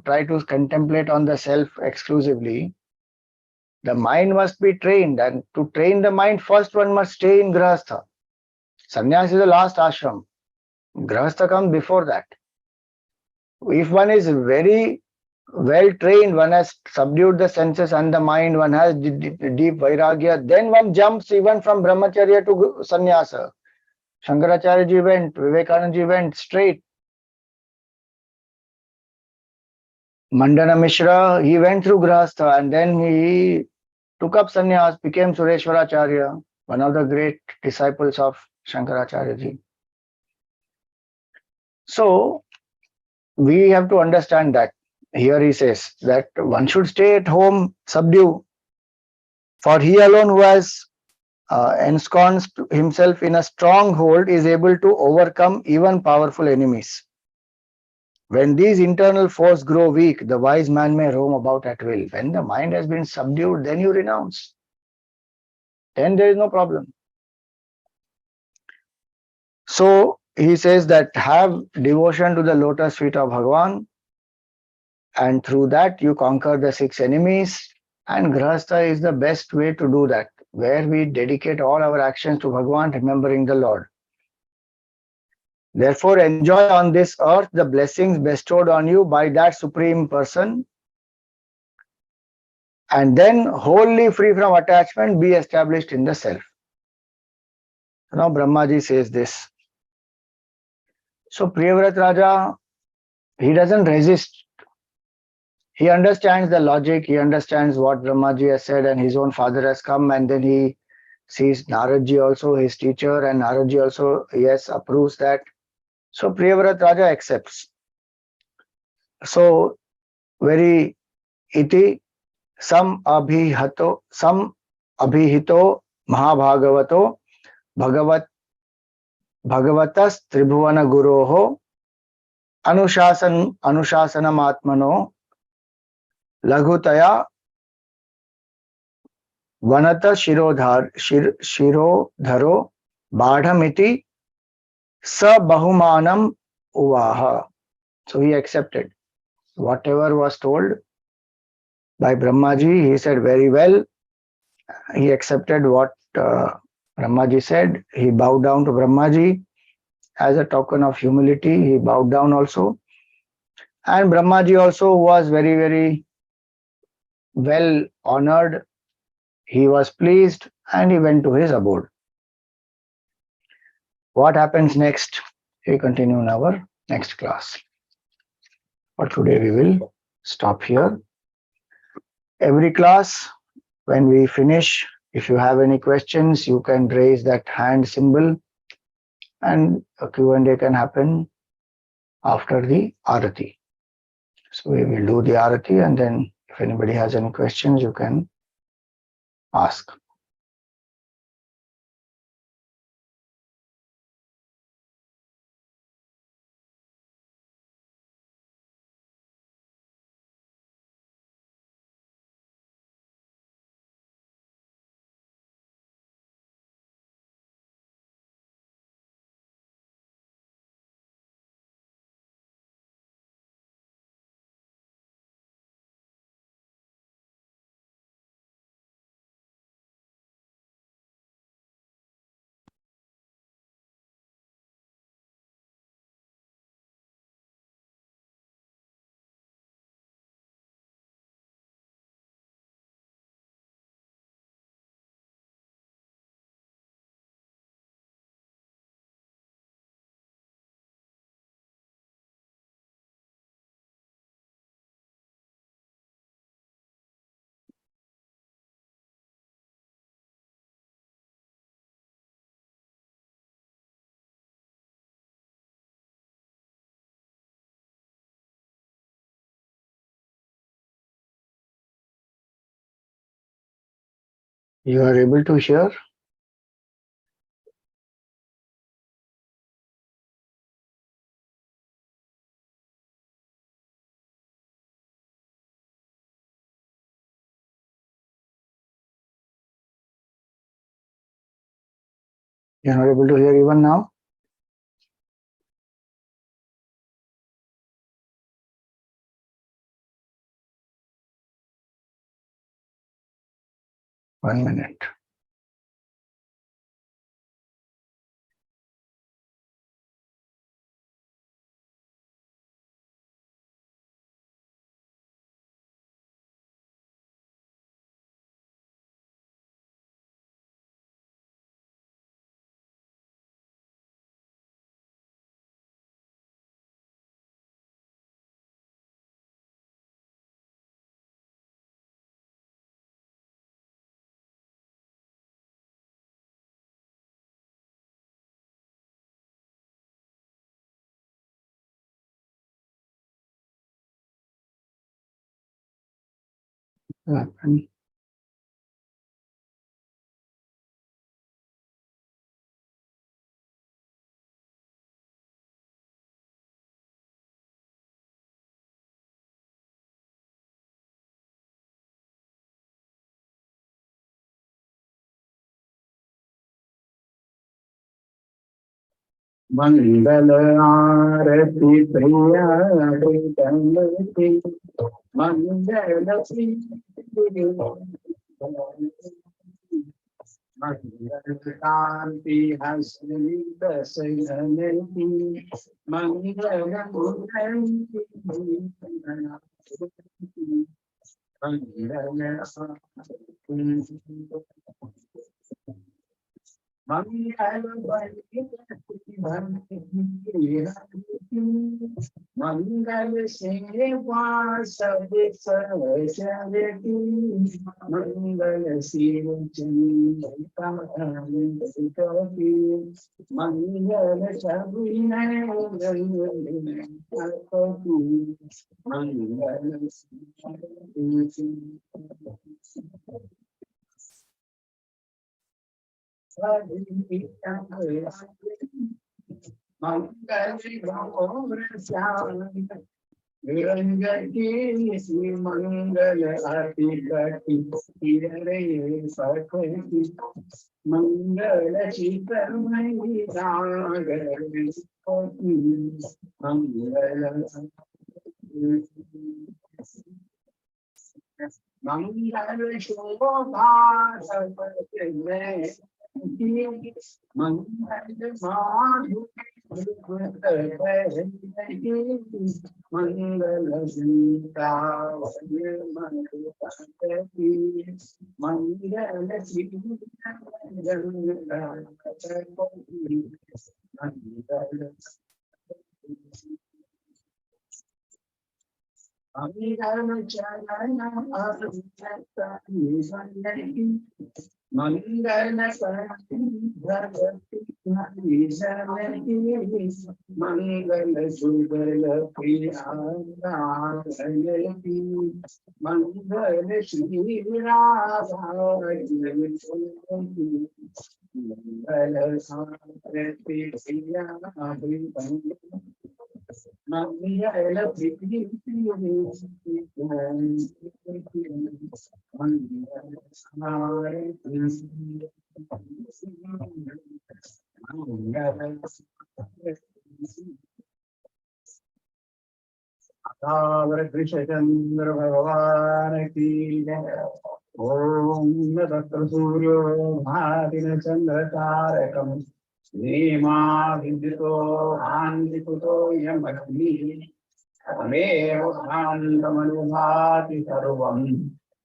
try to contemplate on the self exclusively, the mind must be trained, and to train the mind, first one must stay in grahastha. Sannyas is the last ashram. Grahastha comes before that. If one is very well trained, one has subdued the senses and the mind, one has deep vairagya, then one jumps even from brahmacharya to sannyasa. Shankaracharya ji went, Vivekananda ji went straight. Mandana Mishra, he went through grahastha and then he took up sannyas, became Sureshwaracharya, one of the great disciples of Shankaracharya ji. So, we have to understand that. Here he says that one should stay at home, subdue, for he alone who has ensconced himself in a stronghold is able to overcome even powerful enemies. When these internal forces grow weak, the wise man may roam about at will. When the mind has been subdued, then you renounce. Then there is no problem. So he says that have devotion to the lotus feet of Bhagavan, and through that you conquer the six enemies. And grahastha is the best way to do that, where we dedicate all our actions to Bhagavan, remembering the Lord. Therefore, enjoy on this earth the blessings bestowed on you by that Supreme Person, and then, wholly free from attachment, be established in the self. Now, Brahmaji says this. So, Priyavrata Raja, he doesn't resist. He understands the logic, he understands what Brahmaji has said, and his own father has come, and then he sees Naradji also, his teacher, and Naradji also, yes, approves that. So, Priyavrata Raja accepts. So, very iti sam abhihito महाभागवतो भगवत भगवतस् त्रिभुवन गुरोः अनुशासनमात्मनो लघुतया वनत शिरोधरो बाढ़मिति स बहुमानम उवाह. So he accepted whatever was told by Brahmaji. He said very well. He accepted what Brahmaji said. He bowed down to Brahmaji as a token of humility. He bowed down also. And Brahmaji also was very, very well honored. He was pleased and he went to his abode. What happens next? We continue in our next class. For today, we will stop here. Every class, when we finish, if you have any questions, you can raise that hand symbol and a Q&A can happen after the Arati. So we will do the Arati, and then if anybody has any questions, you can ask. You are able to hear? You're not able to hear even now? One minute. Happen. मंगल आरती प्रिया मंगल शांति हसनी दशनती मंगल मंगल सेवा सब सरस्वती मंगल शिव चंद्रकांति मंगल सभी मंगल निरंजन श्री मंगल आरती करती रे सखी मंगल चित्रमयी सागर मंगल मंगल शोभा मंगल माधु मंगल सीता मंगल मंगल चरण मंगल मंगल सुगल प्रिया मंगल श्री राधा मंगल शांति प्रिया मंगल कृष्णचंद्र भगवान की जय। ओम तत्र सूर्यो भाति न चंद्र तारकम् नीमा विद्युतो भान्ति कुतो यमग्निः तमेव भान्तमनुभाति सर्वम्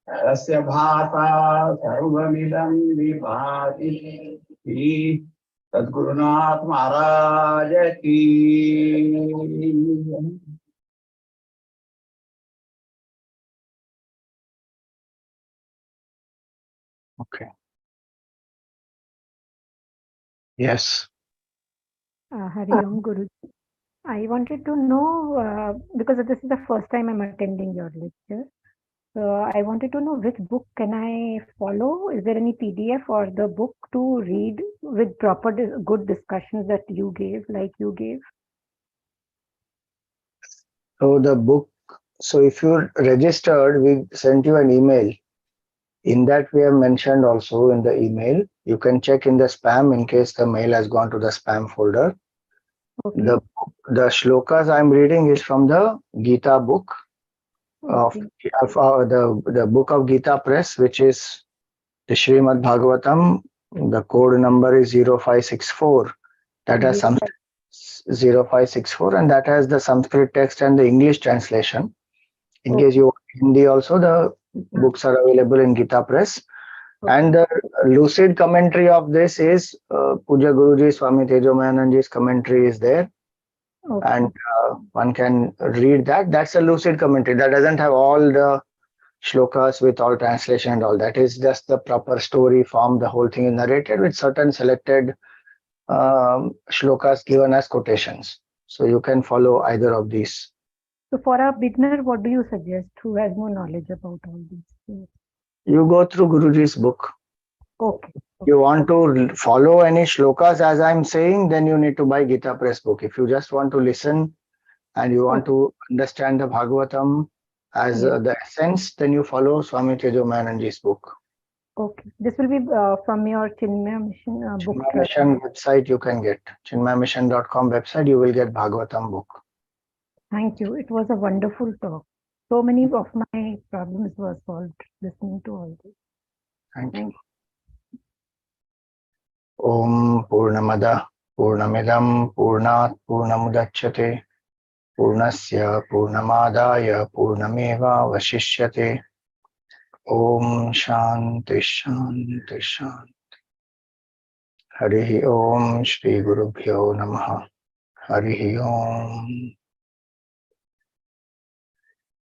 तस्य भाता सर्वमिदं विभाति सद्गुरुनाथ महाराज की। Okay. Yes. Hari Om Guru. I wanted to know, because this is the first time I'm attending your lecture, so I wanted to know which book can I follow? Is there any PDF or the book to read with proper good discussions that you gave, like you gave? So the book, so if you're registered, we sent you an email. In that we have mentioned also in the email. You can check in the spam in case the mail has gone to the spam folder. Okay. The shlokas I'm reading is from the Gita book of the book of Gita Press, which is the Srimad Bhagavatam. The code number is 0564. That has some 0564, and that has the Sanskrit text and the English translation. In case you want Hindi also, the books are available in Gita Press. And the lucid commentary of this is Puja Guruji Swami Tejomayananji's commentary is there. And one can read that. That's a lucid commentary. That doesn't have all the shlokas with all translation and all. That is just the proper story form. The whole thing is narrated with certain selected shlokas given as quotations. So you can follow either of these. So for a beginner, what do you suggest who has no knowledge about all these things? You go through Guruji's book. Okay. You want to follow any shlokas as I'm saying, then you need to buy Gita Press book. If you just want to listen and you want to understand the Bhagavatam as the essence, then you follow Swami Tejomayananji's book. Okay. This will be from your Chinmaya Mission book. Chinmaya Mission website you can get. chinmayamission.com website, you will get Bhagavatam book. Thank you. It was a wonderful talk. So many of my problems were solved listening to all this. Thank you. Om Purnamada Purnamidam Purnat Purnamudachyate Purnasya Purnamadaya Purnameva Vashishyate. Om Shanti Shanti Shanti. Harihi Om Shri Gurubhyo Namaha. Harihi Om.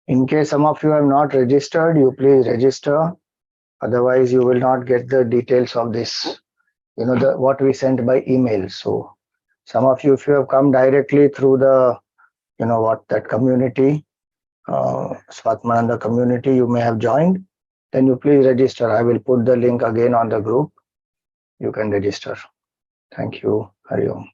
In case some of you have not registered, you please register. Otherwise, you will not get the details of this, what we sent by email. So some of you, if you have come directly through the, that community, Swatmananda community, you may have joined, then you please register. I will put the link again on the group. You can register. Thank you. Hari Om.